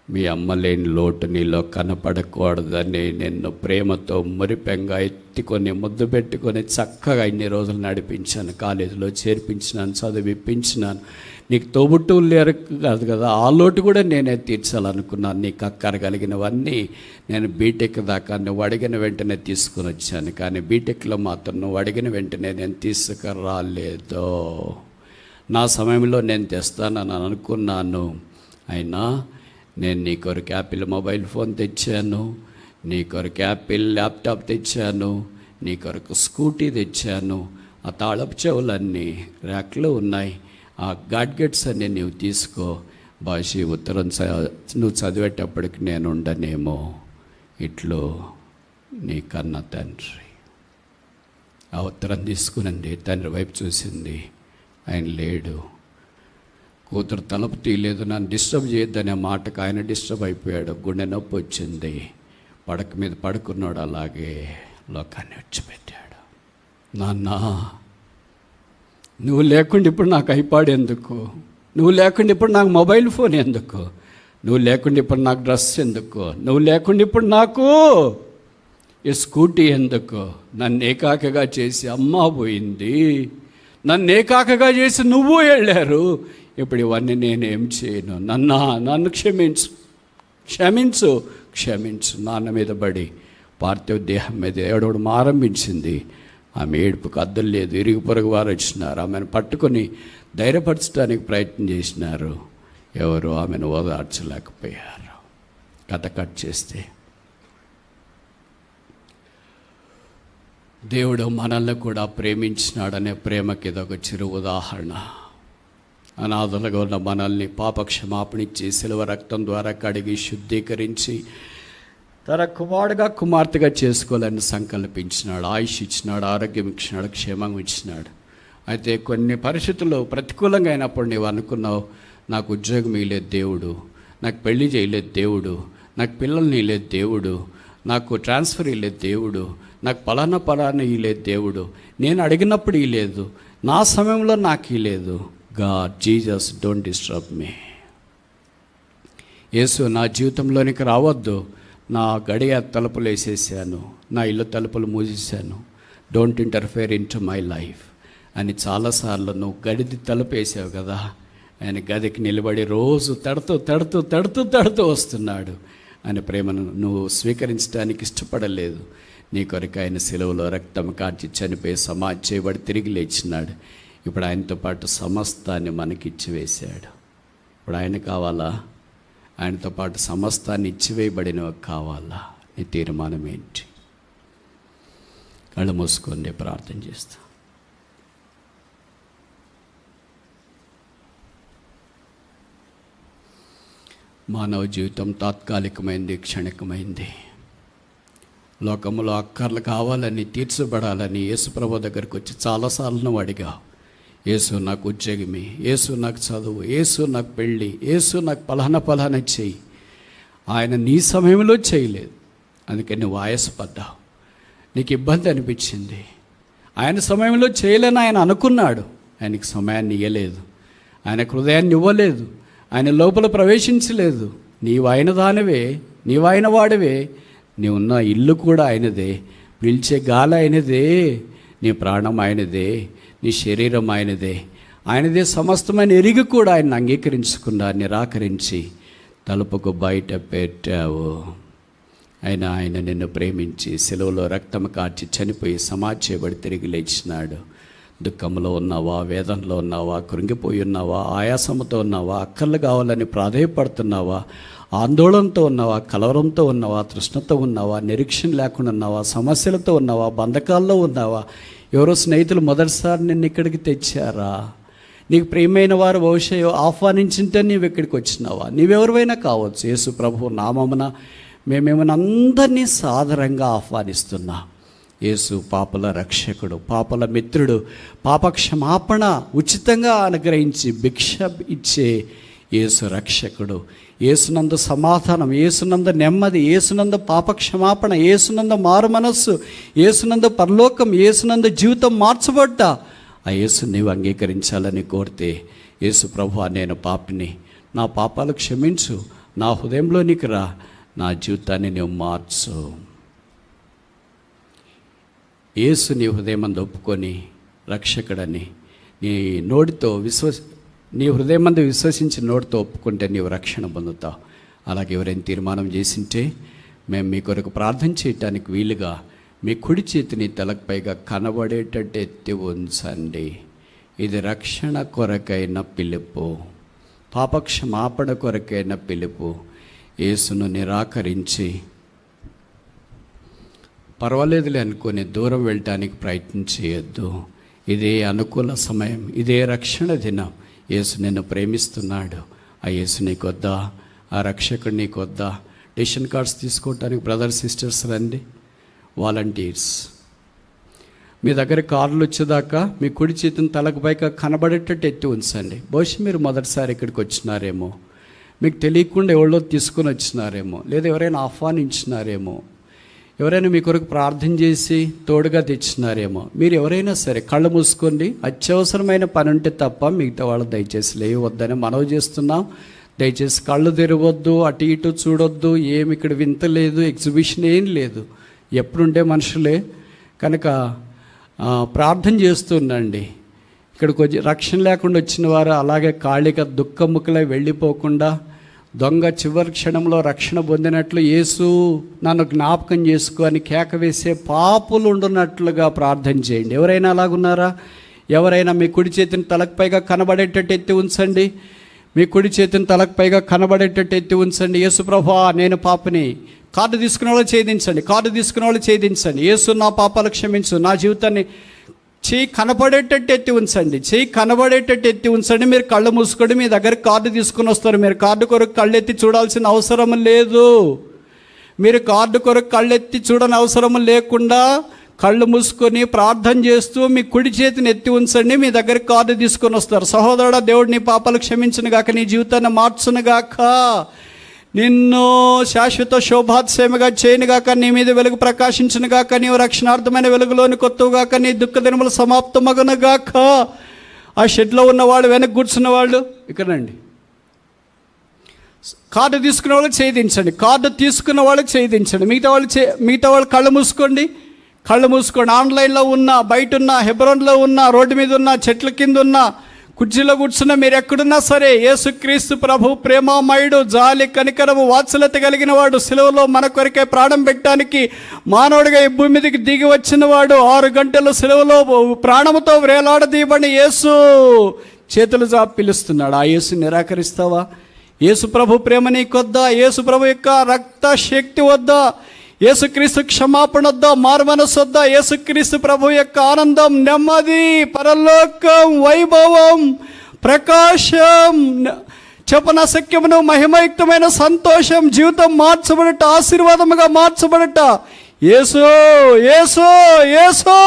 మీ అమ్మ లేని లోటు నీలో కనపడకూడదని నిన్ను ప్రేమతో మురిపెంగా ఎత్తుకొని ముద్దు పెట్టుకొని చక్కగా ఇన్ని రోజులు నడిపించాను. కాలేజీలో చేర్పించినాను, చదివిపించినాను. నీకు తోబుట్టువులు లేరు కాదు కదా, ఆ లోటు కూడా నేనే తీర్చాలనుకున్నాను. నీకు అక్కరగలిగినవన్నీ నేను బీటెక్ దాకా నువ్వు అడిగిన వెంటనే తీసుకుని వచ్చాను. కానీ బీటెక్లో మాత్రం నువ్వు అడిగిన వెంటనే నేను తీసుకురాలేదు. నా సమయంలో నేను తెస్తానని అనుకున్నాను. అయినా నేను నీ కొరకు యాపిల్ మొబైల్ ఫోన్ తెచ్చాను, నీ కొరకు యాపిల్ ల్యాప్టాప్ తెచ్చాను, నీ కొరకు స్కూటీ తెచ్చాను. ఆ తాళపు చెవులన్నీ ర్యాక్లో ఉన్నాయి. ఆ గాడ్గెట్స్ అన్నీ నీవు తీసుకో. భాష ఉత్తరం నువ్వు చదివేటప్పటికి నేను ఉండనేమో. ఇట్లో నీ కన్న తండ్రి. ఆ ఉత్తరం తీసుకునింది, తండ్రి వైపు చూసింది, ఆయన లేడు. కూతురు తలుపు తీయలేదు, నన్ను డిస్టర్బ్ చేయొద్దనే మాటకు ఆయన డిస్టర్బ్ అయిపోయాడు. గుండె నొప్పి వచ్చింది, పడక మీద పడుకున్నాడు. అలాగే లోకాన్ని విడిచిపెట్టాడు. నాన్న, నువ్వు లేకుండా ఇప్పుడు నాకు ఐపాడ్ ఎందుకు? నువ్వు లేకుండా ఇప్పుడు నాకు మొబైల్ ఫోన్ ఎందుకు? నువ్వు లేకుండా ఇప్పుడు నాకు డ్రెస్ ఎందుకు? నువ్వు లేకుండా ఇప్పుడు నాకు ఈ స్కూటీ ఎందుకు? నన్ను ఏకాకగా చేసి అమ్మ పోయింది, నన్ను ఏకాకగా చేసి నువ్వు వెళ్ళారు. ఇప్పుడు ఇవన్నీ నేనేం చేయను. నన్ను క్షమించు, క్షమించు, క్షమించు. నాన్న మీద పడి పార్థివ దేహం మీద ఏడవడం ఆరంభించింది. ఆమె ఏడుపుకు అద్దం లేదు. ఇరుగు పొరుగు వారు వచ్చినారు, ఆమెను పట్టుకొని ధైర్యపరచడానికి ప్రయత్నం చేసినారు. ఎవరు ఆమెను ఓదార్చలేకపోయారు. కథ కట్ చేస్తే, దేవుడు మనల్ని కూడా ప్రేమించినాడనే ప్రేమకి ఇదొక చిరు ఉదాహరణ. అనాథలుగా ఉన్న మనల్ని పాపక్షమాపణ ఇచ్చి శిలువ రక్తం ద్వారా కడిగి శుద్ధీకరించి తన కుమారుడుగా కుమార్తెగా చేసుకోవాలని సంకల్పించినాడు. ఆయుష్ ఇచ్చినాడు, ఆరోగ్యం ఇచ్చినాడు, క్షేమం ఇచ్చినాడు. అయితే కొన్ని పరిస్థితుల్లో ప్రతికూలంగా అయినప్పుడు నీవు అనుకున్నావు, నాకు ఉద్యోగం ఇవ్వలేదు దేవుడు, నాకు పెళ్లి చేయలేదు దేవుడు, నాకు పిల్లల్ని ఇవ్వలేదు దేవుడు, నాకు ట్రాన్స్ఫర్ ఇవ్వలేదు దేవుడు, నాకు పలానా ఇవ్వలేదు దేవుడు, నేను అడిగినప్పుడు ఇవ్వలేదు, నా సమయంలో నాకు ఇవ్వలేదు. God, Jesus, don't disturb me. యేసు నా జీవితంలోనికి రావద్దు. నా గడియ తలుపులు వేసేసాను, నా ఇల్లు తలుపులు మూసేశాను. Don't interfere into my life అని చాలాసార్లు నువ్వు గడిది తలుపు వేసావు కదా. ఆయన గదికి నిలబడి రోజు తడుతూ వస్తున్నాడు. ఆయన ప్రేమను నువ్వు స్వీకరించడానికి ఇష్టపడలేదు. నీ కొరకు ఆయన సిలువలో రక్తం కార్చి చనిపోయి సమాధి చేయబడి తిరిగి లేచినాడు. ఇప్పుడు ఆయనతో పాటు సమస్తాన్ని మనకి ఇచ్చివేశాడు. ఇప్పుడు ఆయన కావాలా? ఆయనతో పాటు సమస్తాన్ని ఇచ్చివేయబడినవి కావాలా? నీ తీర్మానం ఏంటి? కళ్ళు మూసుకొని ప్రార్థన చేస్తా. మానవ జీవితం తాత్కాలికమైంది, క్షణికమైంది. లోకంలో అక్కర్లు కావాలని, తీర్చబడాలని యేసుప్రభు దగ్గరికి వచ్చి చాలాసార్లు నువ్వు అడిగావు. యేసు నాకు ఉద్యోగమే, యేసు నాకు చదువు, యేసు నాకు పెళ్ళి, యేసు నాకు పలానా చెయ్యి. ఆయన నీ సమయంలో చేయలేదు, అందుకని నువ్వు ఆయాసపడ్డావు, నీకు ఇబ్బంది అనిపించింది. ఆయన సమయంలో చేయలేని ఆయన అనుకున్నాడు. ఆయనకి సమయాన్ని ఇవ్వలేదు, ఆయన హృదయాన్ని ఇవ్వలేదు, ఆయన లోపల ప్రవేశించలేదు. నీవు ఆయన దానివే, నీవు ఆయన వాడివే, నీవున్న ఇల్లు కూడా ఆయనదే, పిలిచే గాలి ఆయనదే, నీ ప్రాణం ఆయనదే, నీ శరీరం ఆయనదే సమస్తమైన ఎరిగి కూడా ఆయన అంగీకరించకుండా నిరాకరించి తలుపుకు బయట పెట్టావు. ఆయన నిన్ను ప్రేమించి సెలవులో రక్తం కార్చి చనిపోయి సమాధి చేయబడి తిరిగి లేచినాడు. దుఃఖంలో ఉన్నావా, వేదనలో ఉన్నావా, కృంగిపోయి ఉన్నావా, ఆయాసంతో ఉన్నావా, అక్కర్లు కావాలని ప్రాధేయపడుతున్నావా, ఆందోళనతో ఉన్నావా, కలవరంతో ఉన్నావా, తృష్ణతో ఉన్నావా, నిరీక్షణ లేకుండా ఉన్నావా, సమస్యలతో ఉన్నావా, బంధకాల్లో ఉన్నావా, ఎవరో స్నేహితులు మొదటిసారి నిన్ను ఇక్కడికి తెచ్చారా, నీకు ప్రియమైన వారు బహుశా ఆహ్వానించింటే నీవు ఇక్కడికి వచ్చినావా, నీవెవరివైనా కావచ్చు. యేసు ప్రభు నామమున మేమేమైనా అందరినీ సాదరంగా ఆహ్వానిస్తున్నా. యేసు పాపల రక్షకుడు, పాపల మిత్రుడు, పాపక్షమాపణ ఉచితంగా అనుగ్రహించి భిక్ష ఇచ్చే యేసు రక్షకుడు. యేసునందు సమాధానం, యేసునందు నెమ్మది, యేసునందు పాపక్షమాపణ, యేసునందు మారు మనస్సు, యేసునందు పరలోకం, యేసునందు జీవితం మార్చబడ్డా ఆ యేసు నీవు అంగీకరించాలని కోరితే, యేసు ప్రభువా నేను పాపిని, నా పాపాలు క్షమించు, నా హృదయంలోనికి రా, నా జీవితాన్ని నీవు మార్చు. యేసు నీ హృదయమందు ఒప్పుకొని రక్షకుడని నీ హృదయమందు విశ్వసించి నోటితో ఒప్పుకుంటే నీవు రక్షణ పొందుతావు. అలాగే ఎవరైనా తీర్మానం చేసింటే మేము మీ కొరకు ప్రార్థన చేయటానికి వీలుగా మీ కుడి చేతిని తలకు పైగా కనబడేటట్టు ఎత్తి ఉంచండి. ఇది రక్షణ కొరకైన పిలుపు, పాపక్షమాపణ కొరకైన పిలుపు. యేసును నిరాకరించి పర్వాలేదులే అనుకొని దూరం వెళ్ళటానికి ప్రయత్నం చేయొద్దు. ఇదే అనుకూల సమయం, ఇదే రక్షణ దినం. యేసు నిన్ను ప్రేమిస్తున్నాడు. ఆ యేసు నీకొద్దా, ఆ రక్షకుడు నీకొద్దా? డెసిషన్ కార్డ్స్ తీసుకోవటానికి బ్రదర్స్ సిస్టర్స్ రండి, వాలంటీర్స్. మీ దగ్గర కార్డులు వచ్చేదాకా మీ కుడి చేతిని తలకు పైగా కనబడేటట్టు ఎత్తి ఉంచండి. బహుశా మీరు మొదటిసారి ఇక్కడికి వచ్చినారేమో, మీకు తెలియకుండా ఎవరో తీసుకొని వచ్చినారేమో, లేదా ఎవరైనా ఆహ్వానించినారేమో, ఎవరైనా మీ కొరకు ప్రార్థన చేసి తోడుగా తెచ్చినారేమో. మీరు ఎవరైనా సరే కళ్ళు మూసుకోండి. అత్యవసరమైన పని ఉంటే తప్ప మిగతా వాళ్ళు దయచేసి లేవద్దని మనవి చేస్తున్నాం. దయచేసి కళ్ళు తెరవద్దు, అటు ఇటు చూడొద్దు. ఏమి ఇక్కడ వింత లేదు, ఎగ్జిబిషన్ ఏం లేదు, ఎప్పుడుండే మనుషులే కనుక ప్రార్థన చేస్తుండండి. ఇక్కడికి వచ్చి రక్షణ లేకుండా వచ్చిన వారు అలాగే ఖాళీగా దుఃఖముఖలై వెళ్ళిపోకుండా దొంగ చివరి క్షణంలో రక్షణ పొందినట్లు యేసు నన్ను జ్ఞాపకం చేసుకొని కేక వేసే పాపులు ఉండున్నట్లుగా ప్రార్థన చేయండి. ఎవరైనా అలాగున్నారా? ఎవరైనా మీ కుడి చేతిని తలకు పైగా కనబడేటట్టు ఎత్తి ఉంచండి. మీ కుడి చేతిని తలకు పైగా కనబడేటట్టు ఎత్తి ఉంచండి. యేసు ప్రభువా నేను పాపిని. కార్డు తీసుకునే వాళ్ళు ఛేదించండి, కార్డు తీసుకునే వాళ్ళు ఛేదించండి. యేసు నా పాపాలు క్షమించు, నా జీవితాన్ని చెయ్యి కనబడేటట్టు ఎత్తి ఉంచండి, చెయ్యి కనబడేటట్టు ఎత్తి ఉంచండి. మీరు కళ్ళు మూసుకొని మీ దగ్గర కార్డు తీసుకుని వస్తారు. మీరు కార్డు కొరకు కళ్ళు ఎత్తి చూడాల్సిన అవసరం లేదు. మీరు కార్డు కొరకు కళ్ళు ఎత్తి చూడని అవసరం లేకుండా కళ్ళు మూసుకొని ప్రార్థన చేస్తూ మీ కుడి చేతిని ఎత్తి ఉంచండి. మీ దగ్గర కార్డు తీసుకొని వస్తారు. సహోదరుడా, దేవుడు నీ పాపాలు క్షమించును గాక, నీ జీవితాన్ని మార్చును గాక, నిన్ను శాశ్వత శోభాత్సేమగా చేయనుగాక, నీ మీద వెలుగు ప్రకాశించును గాక, నీవు రక్షణార్థమైన వెలుగులోని కొత్తగాక, నీ దుఃఖ దినములు సమాప్తమగును గాక. ఆ షెడ్లో ఉన్నవాళ్ళు, వెనక్కి కూర్చున్న వాళ్ళు ఇక్కడండి. కార్డు తీసుకున్న వాళ్ళు ఛేదించండి, కార్డు తీసుకున్న వాళ్ళు ఛేదించండి. మిగతా వాళ్ళు కళ్ళు మూసుకోండి, కళ్ళు మూసుకోండి. ఆన్లైన్లో ఉన్నా, బయట ఉన్నా, హెబ్రోన్లో ఉన్నా, రోడ్డు మీద ఉన్నా, చెట్ల కింద ఉన్నా, కుర్చీలో కూర్చున్న మీరు ఎక్కడున్నా సరే, యేసుక్రీస్తు ప్రభు ప్రేమామయుడు, జాలి కనికరము వాత్సల్యత కలిగిన వాడు, సిలువలో మన కొరకే ప్రాణం పెట్టడానికి మానవుడిగా ఈ భూమి మీదకి దిగి వచ్చిన వాడు, 6 గంటలు సిలువలో ప్రాణముతో వేలాడదీయబడి యేసు చేతులు జాపి పిలుస్తున్నాడు. ఆ యేసు నిరాకరిస్తావా? యేసు ప్రభు ప్రేమ నీకొద్దా? యేసు ప్రభు యొక్క రక్త శక్తి వద్దా? యేసుక్రీస్తు క్షమాపణ వద్దా? మారు మనస్సు వద్దా? యేసుక్రీస్తు ప్రభు యొక్క ఆనందం, నెమ్మది, పరలోకం, వైభవం, ప్రకాశం, చెప్పనశక్యమును మహిమయుక్తమైన సంతోషం, జీవితం మార్చబడట, ఆశీర్వాదముగా మార్చబడట. యేసు యేసు యేసు.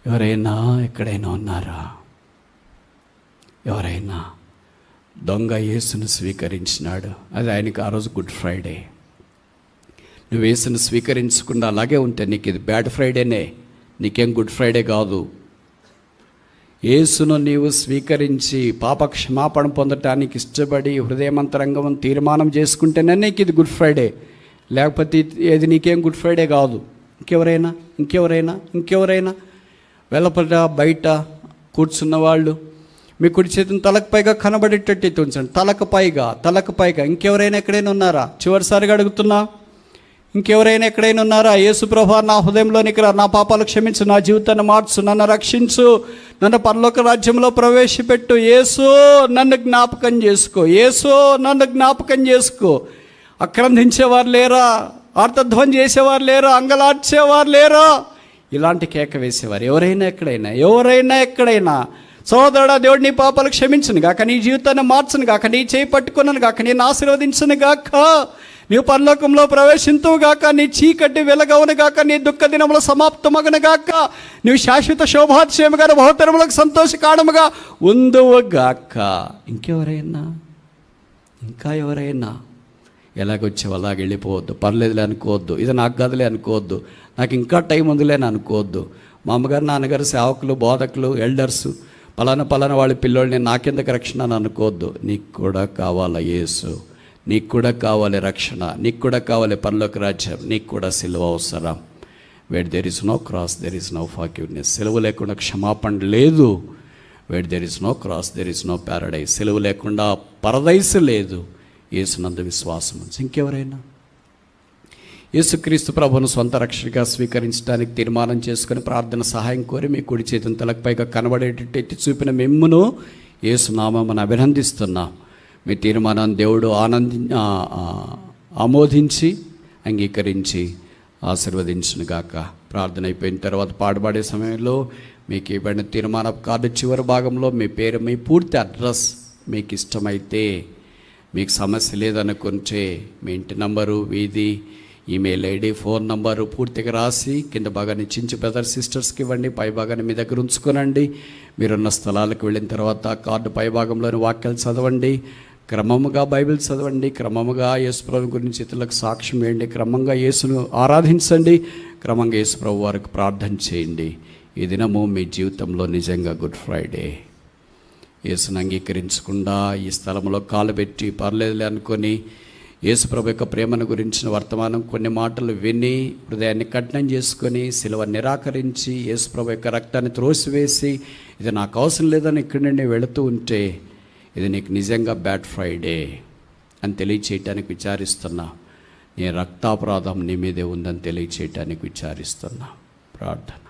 ఎవరైనా ఎక్కడైనా ఉన్నారా? ఎవరైనా దొంగ యేసును స్వీకరించినాడు. అది ఆయనకి ఆ రోజు గుడ్ ఫ్రైడే. నువ్వు యేసును స్వీకరించకుండా అలాగే ఉంటే నీకు ఇది బ్యాడ్ ఫ్రైడేనే, నీకేం గుడ్ ఫ్రైడే కాదు. యేసును నీవు స్వీకరించి పాప క్షమాపణ పొందటానికి ఇష్టపడి హృదయమంతరంగం తీర్మానం చేసుకుంటేనే నీకు ఇది గుడ్ ఫ్రైడే, లేకపోతే ఇది నీకేం గుడ్ ఫ్రైడే కాదు. ఇంకెవరైనా వెలపట బయట కూర్చున్న వాళ్ళు, మీ కుడి చేతిని తలకు పైగా కనబడేటట్టు ఉంచండి. తలకు పైగా. ఇంకెవరైనా ఎక్కడైనా ఉన్నారా? చివరిసారిగా అడుగుతున్నా, ఇంకెవరైనా ఎక్కడైనా ఉన్నారా? యేసు ప్రభువా, నా హృదయంలోనికి రా, నా పాపాలు క్షమించు, నా జీవితాన్ని మార్చు, నన్ను రక్షించు, నన్ను పరలోక రాజ్యంలో ప్రవేశపెట్టు. యేసు నన్ను జ్ఞాపకం చేసుకో, యేసు నన్ను జ్ఞాపకం చేసుకో. ఆక్రందించేవారు లేరా? ఆర్తధ్వం చేసేవారు లేరా? అంగలార్చేవారు లేరా? ఇలాంటి కేక వేసేవారు ఎవరైనా ఎక్కడైనా సోదరుడా, దేవుడు నీ పాపాలు క్షమించును గాక, నీ జీవితాన్ని మార్చును గాక, నీ చేయి పట్టుకున్నాను గాక, నేను ఆశీర్వదించును గాక, నీవు పరలోకంలో ప్రవేశింతువు గాక, నీ చీకటి వెలగవును గాక, నీ దుఃఖ దినములు సమాప్తమగును గాక, నీవు శాశ్వత శోభాతిశయముగా బహుతరములకు సంతోష కారణముగా ఉందువు గాక. ఇంకా ఎవరైనా ఎలాగొచ్చావు అలాగ వెళ్ళిపోవద్దు, పర్లేదులే అనుకోవద్దు, ఇది నాకు గదిలే అనుకోవద్దు, నాకు ఇంకా టైం ఉందిలే అని అనుకోవద్దు. మా అమ్మగారు నాన్నగారు సేవకులు, బోధకులు, ఎల్డర్స్, పలానా వాళ్ళ పిల్లోళ్ళని నాకెందుకు రక్షణ అని అనుకోవద్దు. నీకు కూడా కావాలా యేసు, నీకు కూడా కావాలి రక్షణ, నీకు కూడా కావాలి పరలోక రాజ్యం, నీకు కూడా సిలువ అవసరం. Where there is no cross there is no forgiveness. సిలువ లేకుండా క్షమాపణ లేదు. Where there is no cross there is no paradise. సిలువ లేకుండా పరదైసు లేదు. యేసునందు విశ్వాసం ఉంచి ఇంకెవరైనా యేసుక్రీస్తు ప్రభువును సొంత రక్షణగా స్వీకరించడానికి తీర్మానం చేసుకుని ప్రార్థన సహాయం కోరి మీ కుడి చేతిని తలకు పైగా కనబడేటట్టు ఎత్తి చూపిన మిమ్మును యేసు నామమున అభినందిస్తున్నాం. మీ తీర్మానాన్ని దేవుడు ఆమోదించి అంగీకరించి ఆశీర్వదించునుగాక. ప్రార్థన అయిపోయిన తర్వాత పాడుబడే సమయంలో మీకు ఇవ్వబడిన తీర్మాన కార్డు చివరి భాగంలో మీ పేరు, మీ పూర్తి అడ్రస్, మీకు ఇష్టమైతే, మీకు సమస్య లేదనుకుంటే మీ ఇంటి నంబరు, వీధి, ఈమెయిల్ ఐడి, ఫోన్ నంబరు పూర్తిగా రాసి కింద భాగాన్ని చించి బ్రదర్ సిస్టర్స్కి ఇవ్వండి. పై భాగాన్ని మీ దగ్గర ఉంచుకోనండి. మీరున్న స్థలాలకు వెళ్ళిన తర్వాత కార్డు పై భాగంలోని వాక్యాలు చదవండి. క్రమముగా బైబిల్ చదవండి. క్రమముగా యేసు ప్రభు గురించి ఇతరులకు సాక్ష్యం వేయండి. క్రమంగా యేసును ఆరాధించండి. క్రమంగా యేసు ప్రభు వారికి ప్రార్థన చేయండి. ఈ దినము మీ జీవితంలో నిజంగా గుడ్ ఫ్రైడే. యేసును అంగీకరించకుండా ఈ స్థలంలో కాలు పెట్టి పర్లేదులే అనుకొని యేసు ప్రభు యొక్క ప్రేమను గురించిన వర్తమానం కొన్ని మాటలు విని హృదయాన్ని కఠినం చేసుకొని సిలువ నిరాకరించి యేసు ప్రభు యొక్క రక్తాన్ని త్రోసివేసి ఇది నాకు అవసరం లేదని ఇక్కడి నుండి వెళుతూ ఉంటే ఇది నీకు నిజంగా బ్యాడ్ ఫ్రైడే అని తెలియచేయటానికి విచారిస్తున్నా. నీ రక్తాపరాధం నీ మీదే ఉందని తెలియచేయటానికి విచారిస్తున్నా. ప్రార్థన.